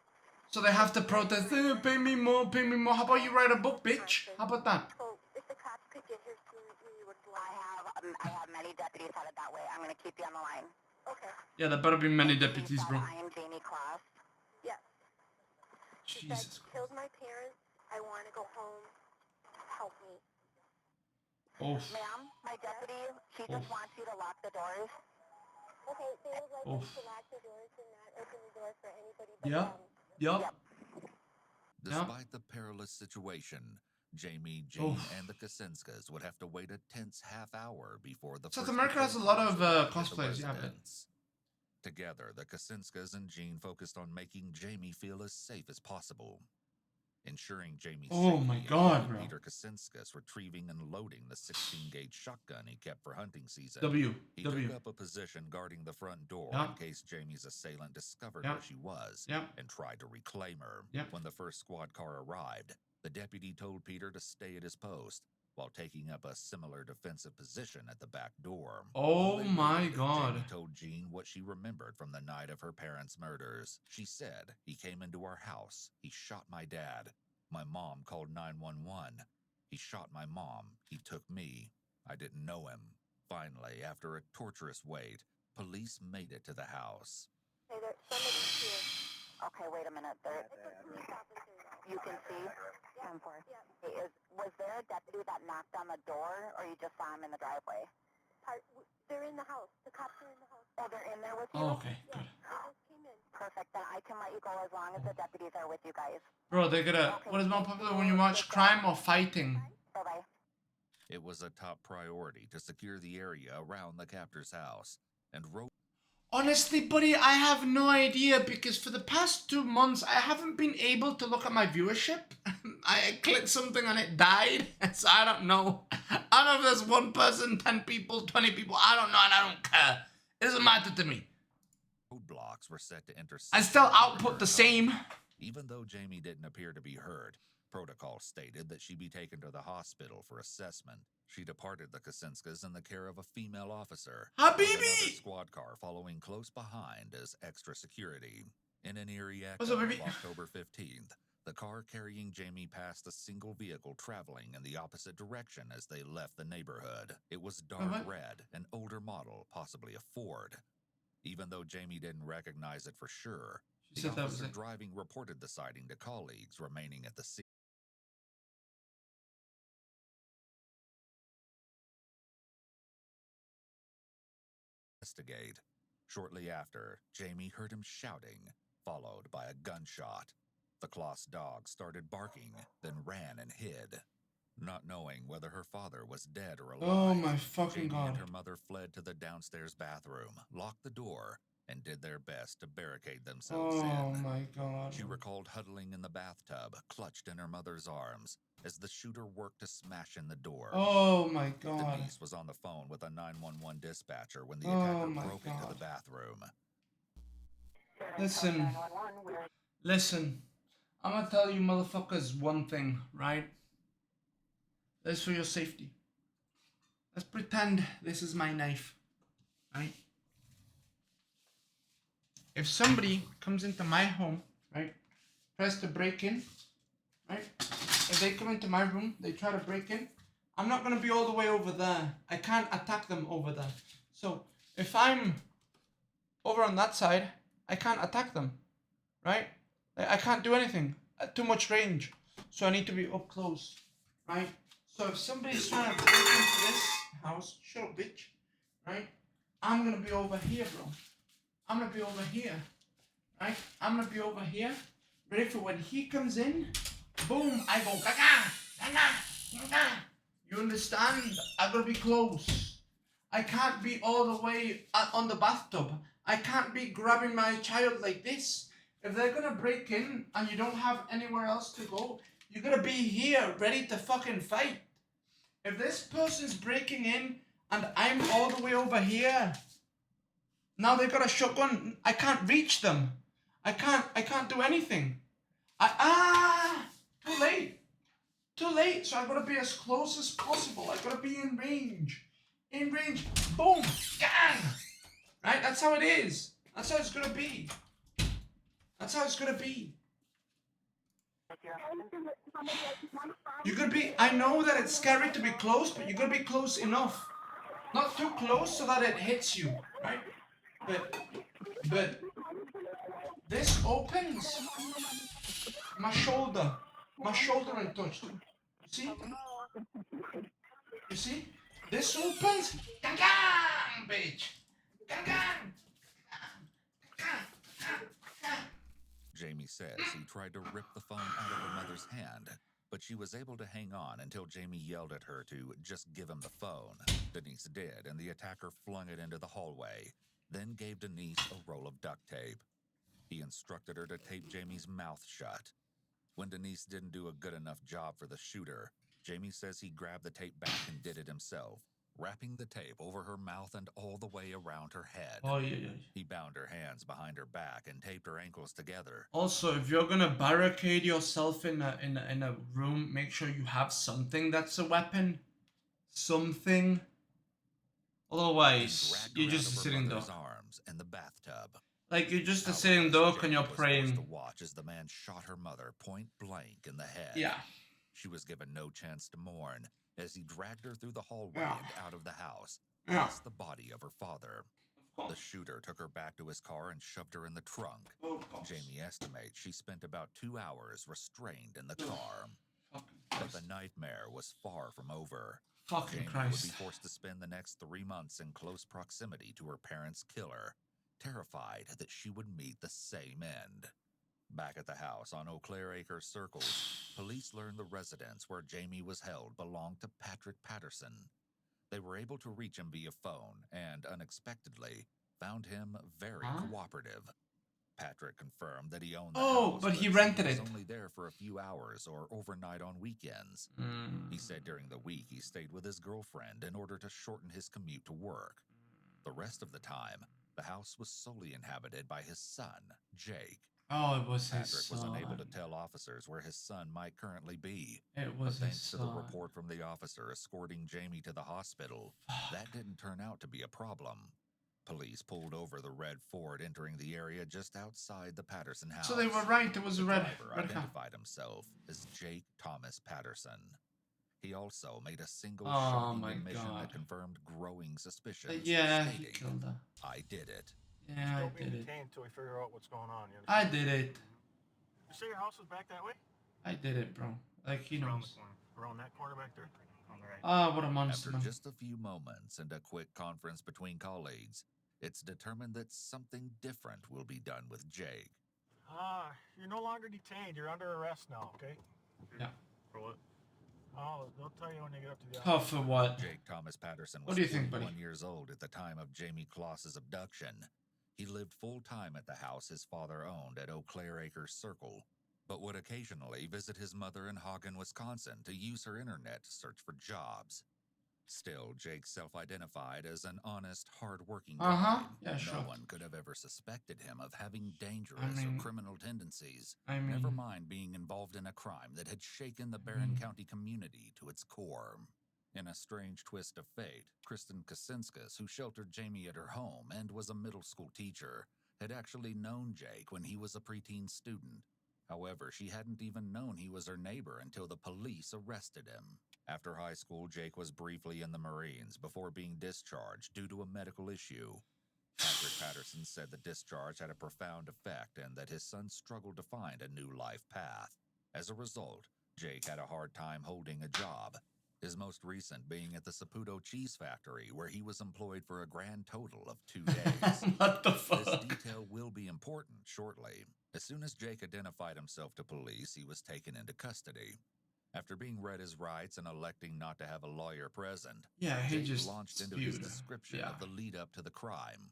So they have to protest, pay me more, pay me more. How about you write a book, bitch? How about that? so if the cops could get here soon, we would I have many deputies headed that way. I'm going to keep you on the line. Okay. Yeah, there better be many deputies, bro. I am Jamie Kloss. Yes. She said, Jesus "Killed my parents. I want to go home. Help me." Oof. Ma'am, my deputy, she just Oof. wants you to lock the doors. Okay, they would like Oof. us to lock the doors and not open the door for anybody but Yep. them. Yep. Despite the perilous situation, Jamie, Jean, and the Kasinskas would have to wait a tense half hour before the South first America has a patrol lot of cars arrived at the cosplays, yeah, but residence. Together, the Kasinskas and Jean focused on making Jamie feel as safe as possible. Ensuring Jamie's oh safety my god, included bro. Peter Kasinskas retrieving and loading the 16-gauge shotgun he kept for hunting season. He took up a position guarding the front door in case Jamie's assailant discovered where she was and tried to reclaim her. When the first squad car arrived, the deputy told Peter to stay at his post while taking up a similar defensive position at the back door. Oh my god. Jamie told Jean what she remembered from the night of her parents' murders. She said, "He came into our house. He shot my dad. My mom called 911. He shot my mom. He took me. I didn't know him." Finally, after a torturous wait, police made it to the house. Hey, there, somebody's here. Okay, wait a minute. There, it's a police officer. You can see? Yeah. 10-4. Yeah. Hey, was there a deputy that knocked on the door, or you just saw him in the driveway? They're in the house. The cops are in the house. Oh, they're in there with you? Oh, okay, good. They just came in. Perfect. Then I can let you go as long as the deputies are with you guys. Bro, they're gonna. What is more popular when you watch crime or fighting? Bye-bye. It was a top priority to secure the area around the captor's house, and Honestly, buddy, I have no idea because for the past 2 months, I haven't been able to look at my viewership. I clicked something and it died, so I don't know. I don't know if there's 1 person, 10 people, 20 people. I don't know, and I don't care. It doesn't matter to me. roadblocks were set to intersect. I still output the same. Even though Jamie didn't appear to be hurt, protocol stated that she be taken to the hospital for assessment. She departed the Kasinskas in the care of a female officer, with another Habibi! squad car following close behind as extra security. In an eerie act What's of up, baby? October 15th, the car carrying Jamie passed a single vehicle traveling in the opposite direction as they left the neighborhood. It was dark red, an older model, possibly a Ford. Even though Jamie didn't recognize it for sure, the officer driving reported the sighting to colleagues remaining at the scene. Investigate. Shortly after, Jamie heard him shouting, followed by a gunshot. The Kloss dog started barking, then ran and hid. Not knowing whether her father was dead or alive, Oh my fucking Jamie god. and her mother fled to the downstairs bathroom, locked the door, and did their best to barricade themselves in. Oh my god. She recalled huddling in the bathtub, clutched in her mother's arms, as the shooter worked to smash in the door. Oh my god. Denise was on the phone with a 911 dispatcher when the attacker broke into the bathroom. Listen, I'm gonna tell you motherfuckers one thing, right? This is for your safety. Let's pretend this is my knife, right? If somebody comes into my home, right, tries to break in, right? If they come into my room, they try to break in, I'm not gonna be all the way over there. I can't attack them over there. So if I'm over on that side, I can't attack them, right? I can't do anything. Too much range. So I need to be up close, right? So if somebody's trying to break into this house, shut up, bitch, right? I'm gonna be over here, bro. I'm gonna be over here, right? I'm gonna be over here, ready for when he comes in. Boom! I go gaga, gaga, gaga. You understand? I gotta be close. I can't be all the way on the bathtub. I can't be grabbing my child like this. If they're gonna break in and you don't have anywhere else to go, you gotta be here, ready to fucking fight. If this person's breaking in and I'm all the way over here, now they got a shotgun. I can't reach them. I can't do anything. Too late. Too late. So I gotta be as close as possible. I gotta be in range. In range. Boom. Gang. Right? That's how it is. That's how it's gonna be. That's how it's gonna be. You're gonna be. I know that it's scary to be close, but you're gonna be close enough. Not too close so that it hits you, right? But this opens my shoulder and touched. See? You see? This opens. Gang, bitch. Gang. Jamie says he tried to rip the phone out of her mother's hand, but she was able to hang on until Jamie yelled at her to just give him the phone. Denise did, and the attacker flung it into the hallway, then gave Denise a roll of duct tape. He instructed her to tape Jamie's mouth shut. When Denise didn't do a good enough job for the shooter, Jamie says he grabbed the tape back and did it himself, wrapping the tape over her mouth and all the way around her head. Oh, yeah. He bound her hands behind her back and taped her ankles together. Also, if you're gonna barricade yourself in a room, make sure you have something that's a weapon. Something. Otherwise, you're just sitting there. Arms in the bathtub. Like you're just a sitting duck and you're praying. To watch as the man shot her mother point blank in the head. Yeah. She was given no chance to mourn as he dragged her through the hallway Yeah. and out of the house, Yeah. past the body of her father. The shooter took her back to his car and shoved her in the trunk. Jamie estimates she spent about 2 hours restrained in the car. But the nightmare was far from over. Fucking Jamie Christ. would be forced to spend the next 3 months in close proximity to her parents' killer, terrified that she would meet the same end. Back at the house on Eau Claire Acres Circles, police learned the residence where Jamie was held belonged to Patrick Patterson. They were able to reach him via phone and, unexpectedly, found him very cooperative. Patrick confirmed that he owned the house, but he was rented it. only there for a few hours or overnight on weekends. He said during the week he stayed with his girlfriend in order to shorten his commute to work. The rest of the time, the house was solely inhabited by his son, Jake. Oh, it was his Patrick was son. unable to tell officers where his son might currently be. It But was his thanks to the son. report from the officer escorting Jamie to the hospital, that didn't turn out to be a problem. Police pulled over the red Ford entering the area just outside the Patterson house. So they were right. It was a The red driver car. identified himself as Jake Thomas Patterson. He also made a single Oh shocking my admission God. that confirmed growing suspicions. Yeah, he stating, killed her. I did it. Yeah, Still I being did it. detained until we figure out what's going on. You I understand? did it. You say your house was back that way? I did it, bro. Like he Around knows. the corner. Around that corner back there? On the right. Ah, what a monster, After man. just a few moments and a quick conference between colleagues, it's determined that something different will be done with Jake. You're no longer detained. You're under arrest now, okay? Yeah. For what? Oh, they'll tell you when you get up to the Oh, office. for what? Jake Thomas Patterson What was do you think, 41 buddy? years old at the time of Jamie Kloss's abduction. He lived full-time at the house his father owned at Eau Claire Acres Circle, but would occasionally visit his mother in Hagen, Wisconsin to use her internet to search for jobs. Still, Jake self-identified as an honest, hard-working guy. Yeah, No sure. one could have ever suspected him of having dangerous or criminal tendencies, I mean, never mind being involved in a crime that had shaken the Barron County community to its core. In a strange twist of fate, Kristen Kasinskis, who sheltered Jamie at her home and was a middle school teacher, had actually known Jake when he was a preteen student. However, she hadn't even known he was her neighbor until the police arrested him. After high school, Jake was briefly in the Marines before being discharged due to a medical issue. Patrick Patterson said the discharge had a profound effect and that his son struggled to find a new life path. As a result, Jake had a hard time holding a job, his most recent being at the Saputo Cheese Factory, where he was employed for a grand total of 2 days. what the fuck? This detail will be important shortly. As soon as Jake identified himself to police, he was taken into custody. After being read his rights and electing not to have a lawyer present, Yeah, he Jake just launched into his spewed. description Yeah. of the lead-up to the crime.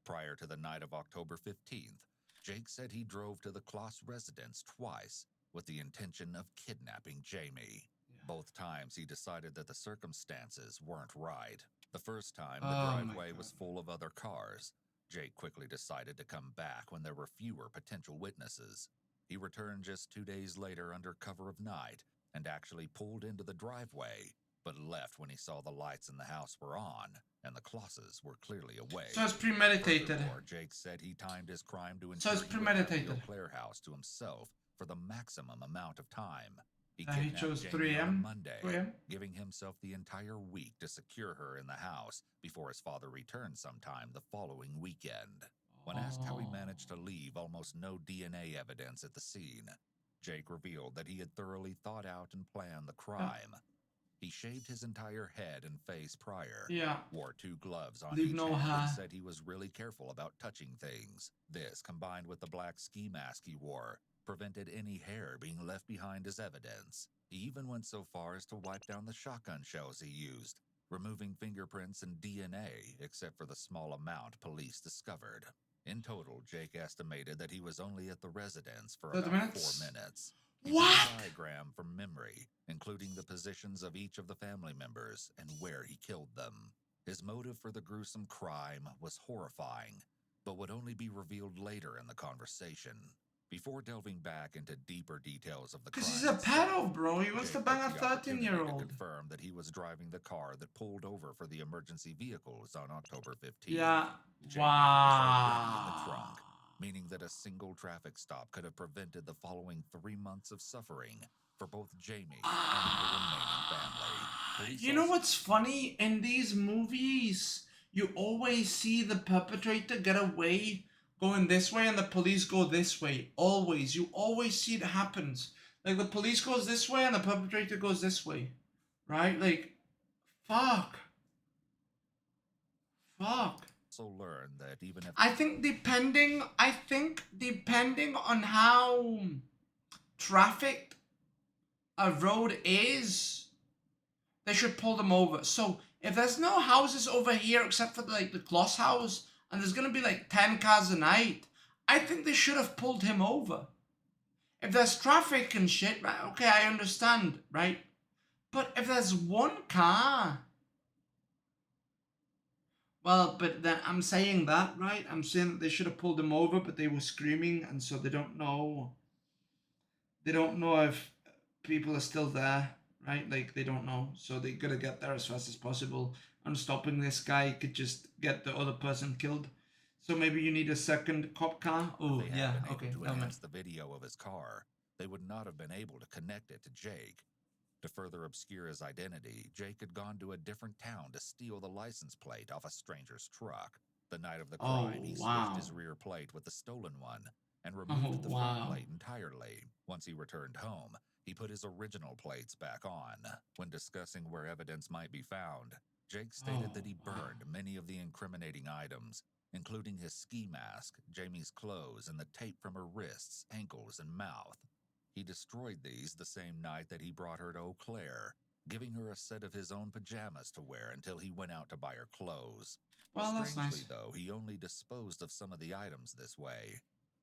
Prior to the night of October 15th, Jake said he drove to the Kloss residence twice with the intention of kidnapping Jamie. Both times he decided that the circumstances weren't right. The first time, the driveway was full of other cars. Jake quickly decided to come back when there were fewer potential witnesses. He returned just 2 days later under cover of night and actually pulled into the driveway, but left when he saw the lights in the house were on and the Klosses were clearly away. So it's premeditated. Furthermore, Jake said he timed his crime to So ensure it's he would have the premeditated. Eau Claire house to himself for the maximum amount of time. He He kidnapped chose Jamie 3 on a a.m. Monday, 3 a.m. giving himself the entire week to secure her in the house before his father returned sometime the following weekend. When asked how he managed to leave almost no DNA evidence at the scene, Jake revealed that he had thoroughly thought out and planned the crime. He shaved his entire head and face prior, Yeah. wore 2 gloves on Leave each no hand, hair. and said he was really careful about touching things. This, combined with the black ski mask he wore, prevented any hair being left behind as evidence. He even went so far as to wipe down the shotgun shells he used, removing fingerprints and DNA, except for the small amount police discovered. In total, Jake estimated that he was only at the residence for 30 about minutes? 4 minutes. He What? drew a diagram from memory, including the positions of each of the family members and where he killed them. His motive for the gruesome crime was horrifying, but would only be revealed later in the conversation. Before delving back into deeper details of the crime Because he's a itself, pedo, bro. He wants to Jake bang a took the opportunity to 13-year-old. confirm that he was driving the car that pulled over for the emergency vehicles on October 15th. Yeah. Jamie was already in the Wow. trunk, meaning that a single traffic stop could have prevented the following 3 months of suffering for both Jamie and the remaining family. Police You know also- what's funny? In these movies, you always see the perpetrator get away going this way and the police go this way. Always. You always see it happens. Like the police goes this way and the perpetrator goes this way. Right? Like, fuck. Fuck. also learned that even if I think depending on how trafficked a road is, they should pull them over. So if there's no houses over here except for like the Gloss house, and there's gonna be like 10 cars a night, I think they should have pulled him over. If there's traffic and shit, right? Okay, I understand, right? But if there's one car, well, but then I'm saying that, right? I'm saying that they should have pulled him over, but they were screaming, and so they don't know. They don't know if people are still there, right? Like they don't know, so they gotta get there as fast as possible. And stopping this guy could just get the other person killed. So maybe you need a second cop car. Oh they had yeah, been able okay, to never mind. enhance the video of his car, they would not have been able to connect it to Jake. To further obscure his identity, Jake had gone to a different town to steal the license plate off a stranger's truck. The night of the crime, he switched his rear plate with the stolen one and removed the front plate entirely. Once he returned home, he put his original plates back on. When discussing where evidence might be found, Jake stated that he burned many of the incriminating items, including his ski mask, Jamie's clothes, and the tape from her wrists, ankles, and mouth. He destroyed these the same night that he brought her to Eau Claire, giving her a set of his own pajamas to wear until he went out to buy her clothes. Well, that's Strangely, nice. though, he only disposed of some of the items this way.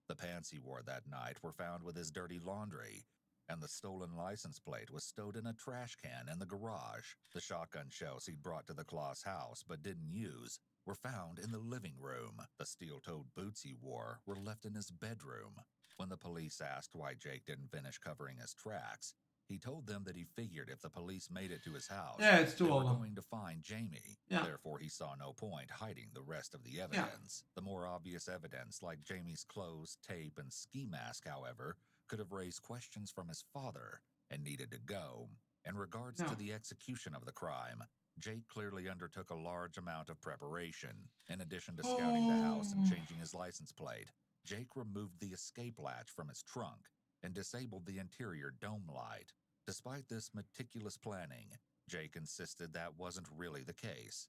The pants he wore that night were found with his dirty laundry, and the stolen license plate was stowed in a trash can in the garage. The shotgun shells he'd brought to the Claus house but didn't use were found in the living room. The steel-toed boots he wore were left in his bedroom. When the police asked why Jake didn't finish covering his tracks, he told them that he figured if the police made it to his house, Yeah, it's too they were over. going to find Jamie. Yeah. Therefore, he saw no point hiding the rest of the evidence. The more obvious evidence, like Jamie's clothes, tape, and ski mask, however, could have raised questions from his father and needed to go. In regards No. to the execution of the crime, Jake clearly undertook a large amount of preparation. In addition to scouting the house and changing his license plate, Jake removed the escape latch from his trunk and disabled the interior dome light. Despite this meticulous planning, Jake insisted that wasn't really the case.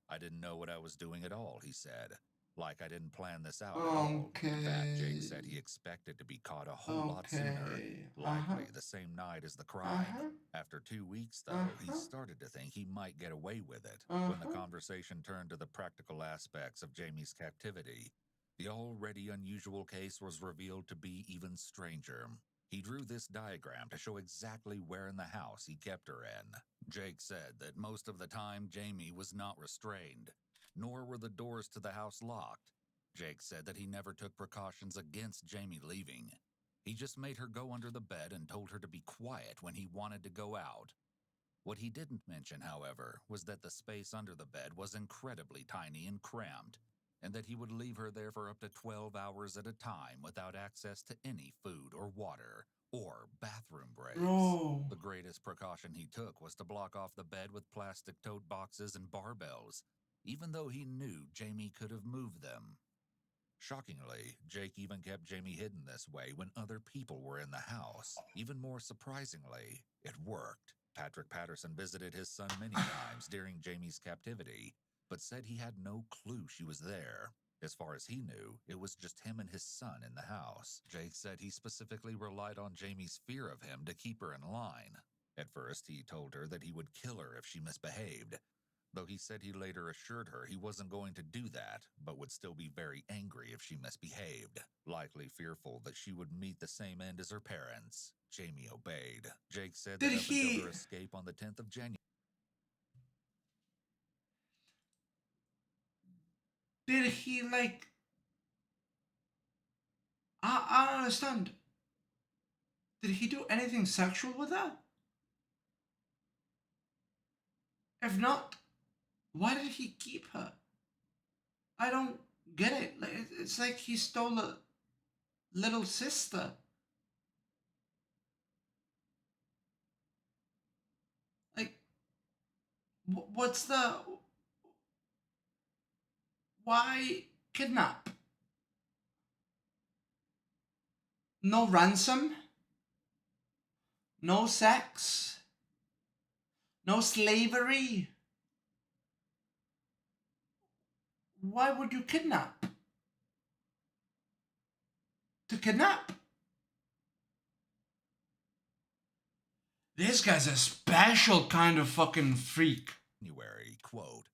"I didn't know what I was doing at all," he said. "Like I didn't plan this out at all." In fact, Jake said he expected to be caught a whole lot sooner, likely the same night as the crime. After 2 weeks, though, he started to think he might get away with it. When the conversation turned to the practical aspects of Jamie's captivity, the already unusual case was revealed to be even stranger. He drew this diagram to show exactly where in the house he kept her in. Jake said that most of the time Jamie was not restrained, nor were the doors to the house locked. Jake said that he never took precautions against Jamie leaving. He just made her go under the bed and told her to be quiet when he wanted to go out. What he didn't mention, however, was that the space under the bed was incredibly tiny and cramped, and that he would leave her there for up to 12 hours at a time without access to any food or water or bathroom breaks. Bro. The greatest precaution he took was to block off the bed with plastic tote boxes and barbells, even though he knew Jamie could have moved them. Shockingly, Jake even kept Jamie hidden this way when other people were in the house. Even more surprisingly, it worked. Patrick Patterson visited his son many times during Jamie's captivity, but said he had no clue she was there. As far as he knew, it was just him and his son in the house. Jake said he specifically relied on Jamie's fear of him to keep her in line. At first, he told her that he would kill her if she misbehaved, though he said he later assured her he wasn't going to do that, but would still be very angry if she misbehaved, likely fearful that she would meet the same end as her parents. Jamie obeyed. Jake said Did that up he- until her escape on the 10th of January, Did he, like... I don't understand. Did he do anything sexual with her? If not, why did he keep her? I don't get it. Like, it's like he stole a little sister. Like, what's the... Why kidnap? No ransom? No sex? No slavery? Why would you kidnap? To kidnap? This guy's a special kind of fucking freak. quote,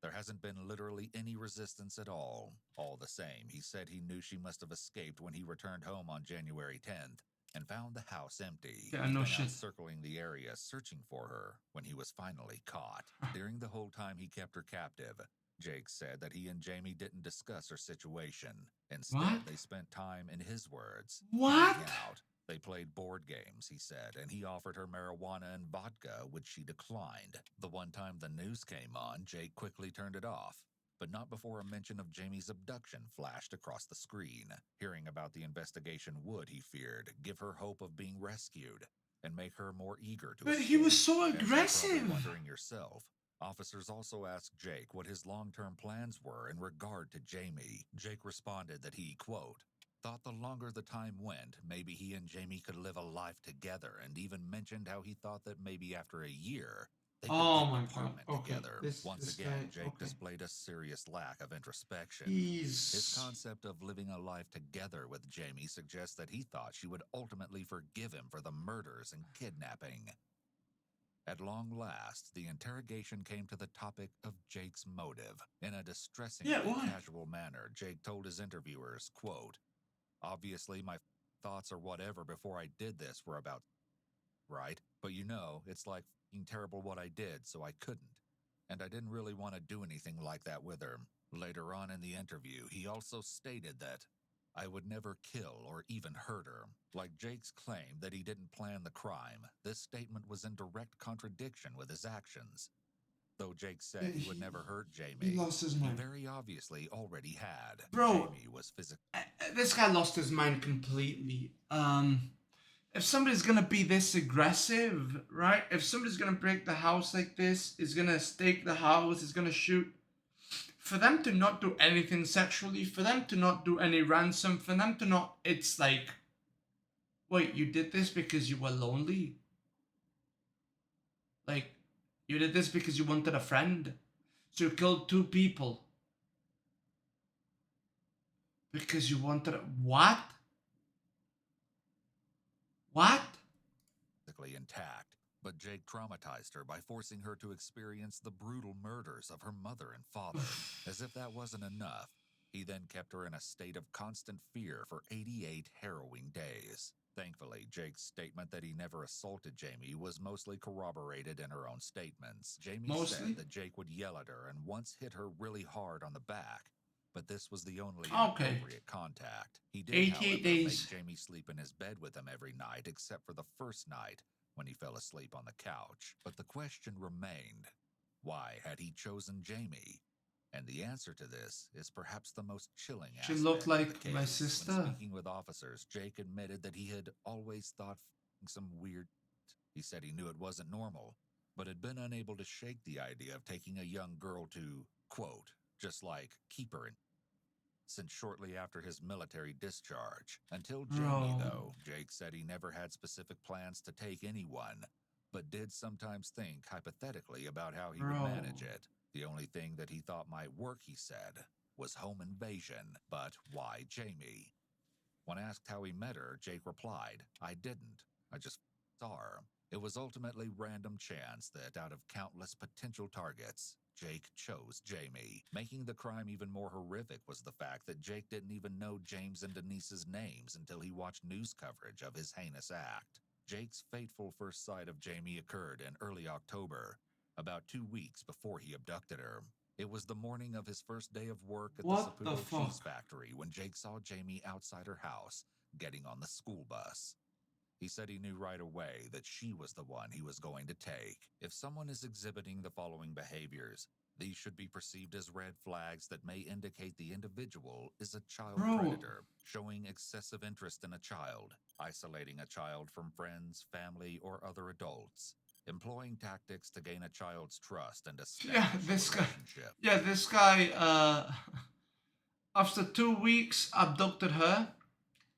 "There hasn't been literally any resistance at all. All the same, he said he knew she must have escaped when he returned home on January 10th and found the house empty. Yeah, He'd no been shit. out circling the area searching for her when he was finally caught. During the whole time he kept her captive, Jake said that he and Jamie didn't discuss her situation. Instead, What? they spent time, in his words, What? hanging out. They played board games, he said, and he offered her marijuana and vodka, which she declined. The one time the news came on, Jake quickly turned it off, but not before a mention of Jamie's abduction flashed across the screen. Hearing about the investigation would, he feared, give her hope of being rescued and make her more eager to But escape. he was so As you're aggressive. probably wondering yourself, officers also asked Jake what his long-term plans were in regard to Jamie. Jake responded that he, quote, "thought the longer the time went, maybe he and Jamie could live a life together, and even mentioned how he thought that maybe after a year, they could Oh get my an God. apartment Okay, together." this Once guy, again, Jake okay. displayed a serious lack of introspection. He's... His concept of living a life together with Jamie suggests that he thought she would ultimately forgive him for the murders and kidnapping. At long last, the interrogation came to the topic of Jake's motive. In a distressingly Yeah, why? casual manner, Jake told his interviewers, quote, "Obviously, my thoughts or whatever before I did this were about right, but you know, it's like f***ing terrible what I did, so I couldn't. And I didn't really want to do anything like that with her." Later on in the interview, he also stated that I would never kill or even hurt her. Like Jake's claim that he didn't plan the crime, this statement was in direct contradiction with his actions. Though Jake said he would never hurt Jamie, He lost his he mind. very obviously already had. Bro. Jamie was physically This guy lost his mind completely. If somebody's gonna be this aggressive, right? If somebody's gonna break the house like this, is gonna stake the house, is gonna shoot, for them to not do anything sexually, for them to not do any ransom, for them to not, it's like, wait, you did this because you were lonely? Like, you did this because you wanted a friend? So you killed 2 people because you wanted a... What? What? intact, but Jake traumatized her by forcing her to experience the brutal murders of her mother and father. As if that wasn't enough, he then kept her in a state of constant fear for 88 harrowing days. Thankfully, Jake's statement that he never assaulted Jamie was mostly corroborated in her own statements. Jamie Mostly? said that Jake would yell at her and once hit her really hard on the back, but this was the only Okay. inappropriate contact. He did, 88 however, days. make Jamie sleep in his bed with him every night except for the first night when he fell asleep on the couch. But the question remained, why had he chosen Jamie? And the answer to this is perhaps the most chilling She aspect looked of the like case. my When sister. speaking with officers, Jake admitted that he had always thought some weird. He said he knew it wasn't normal, but had been unable to shake the idea of taking a young girl to, quote, just like keep her in. Since shortly after his military discharge. Until Jamie, Bro. though, Jake said he never had specific plans to take anyone, but did sometimes think hypothetically about how he Bro. would manage it. The only thing that he thought might work, he said, was home invasion. But why Jamie? When asked how he met her, Jake replied, "I didn't. I just saw her." It was ultimately random chance that out of countless potential targets, Jake chose Jamie. Making the crime even more horrific was the fact that Jake didn't even know James and Denise's names until he watched news coverage of his heinous act. Jake's fateful first sight of Jamie occurred in early October, about 2 weeks before he abducted her. It was the morning of his first day of work at What the the Saputo fuck? cheese factory when Jake saw Jamie outside her house, getting on the school bus. He said he knew right away that she was the one he was going to take. If someone is exhibiting the following behaviors, these should be perceived as red flags that may indicate the individual is a child Bro. predator, showing excessive interest in a child, isolating a child from friends, family, or other adults, employing tactics to gain a child's trust and establish this a guy. relationship. Yeah, this guy. After 2 weeks, abducted her.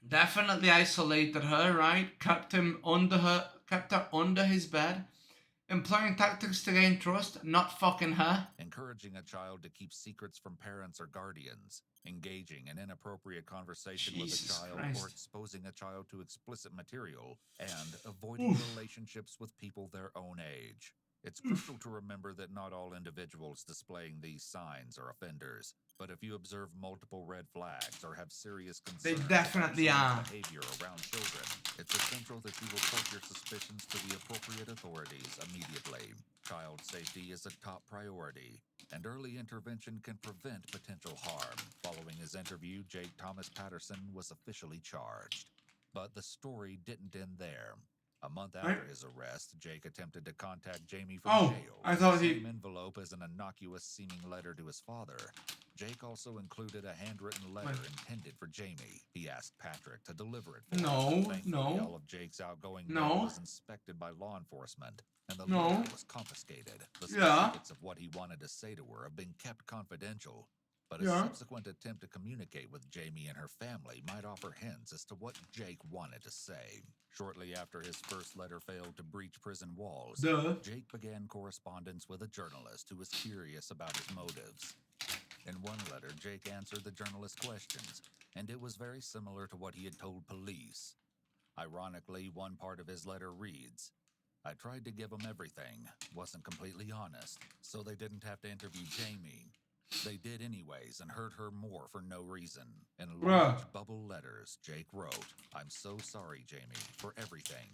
Definitely isolated her, right? Kept her under his bed, employing tactics to gain trust, not fucking her. Encouraging a child to keep secrets from parents or guardians, engaging in inappropriate conversation with a Jesus child Christ. or exposing a child to explicit material, and avoiding relationships with people their own age. It's crucial to remember that not all individuals displaying these signs are offenders, but if you observe multiple red flags or have serious They concerns definitely about are. someone's behavior around children, it's essential that you report your suspicions to the appropriate authorities immediately. Child safety is a top priority, and early intervention can prevent potential harm. Following his interview, Jake Thomas Patterson was officially charged. But the story didn't end there. A month after his arrest, Jake attempted to contact Jamie from jail. I In thought the he. same envelope as an innocuous-seeming letter to his father, Jake also included a handwritten letter intended for Jamie. He asked Patrick to deliver it for him. Thankfully, all of Jake's outgoing mail was inspected by law enforcement, and the letter was confiscated. The specifics of what he wanted to say to her have been kept confidential, but a subsequent attempt to communicate with Jamie and her family might offer hints as to what Jake wanted to say. Shortly after his first letter failed to breach prison walls, Jake began correspondence with a journalist who was curious about his motives. In one letter, Jake answered the journalist's questions, and it was very similar to what he had told police. Ironically, one part of his letter reads, "I tried to give them everything, wasn't completely honest, so they didn't have to interview Jamie. They did anyways and hurt her more for no reason." In large bubble letters, Jake wrote, "I'm so sorry, Jamie, for everything."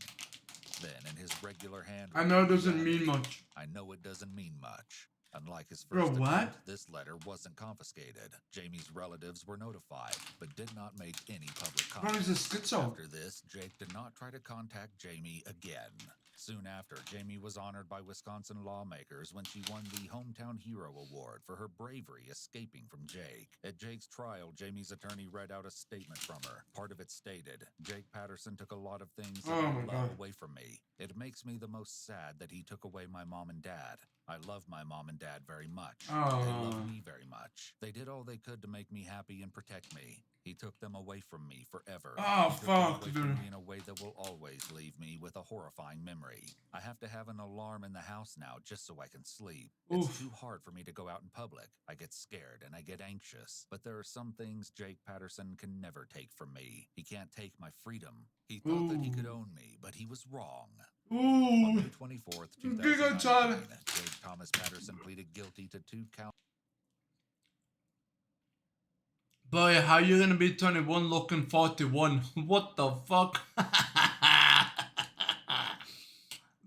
Then, in his regular handwriting, I know it doesn't he mean added, much. "I know it doesn't mean much." Unlike his Bro, first what? attempt, this letter wasn't confiscated. Jamie's relatives were notified, but did not make any public Bro, comment. he's a schizo. After this, Jake did not try to contact Jamie again. Soon after, Jamie was honored by Wisconsin lawmakers when she won the Hometown Hero Award for her bravery escaping from Jake. At Jake's trial, Jamie's attorney read out a statement from her. Part of it stated, "Jake Patterson took a lot of things that I love away from me. It makes me the most sad that he took away my mom and dad. I love my mom and dad very much. They love me very much. They did all they could to make me happy and protect me. He took them away from me forever. Oh, He took them fuck, away dude. from me in a way that will always leave me with a horrifying memory. I have to have an alarm in the house now just so I can sleep. It's too hard for me to go out in public. I get scared and I get anxious. But there are some things Jake Patterson can never take from me. He can't take my freedom. He thought that he could own me, but he was wrong." On May 24th, 2019, Jake Thomas Patterson pleaded guilty to 2 counts. Boy, how you gonna be 21 looking 41? What the fuck?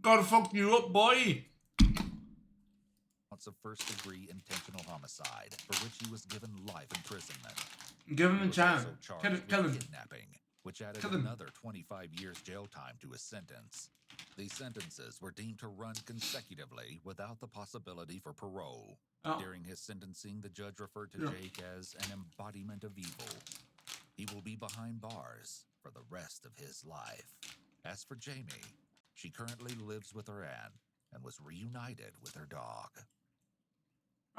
Gotta fuck you up, boy. Of first-degree intentional homicide, for which he was given life imprisonment. Give him He a was chance. also charged Kill with him. kidnapping, which added Kill him. another 25 years jail time to his sentence. These sentences were deemed to run consecutively without the possibility for parole. During his sentencing, the judge referred to Jake as an embodiment of evil. He will be behind bars for the rest of his life. As for Jamie, she currently lives with her aunt and was reunited with her dog.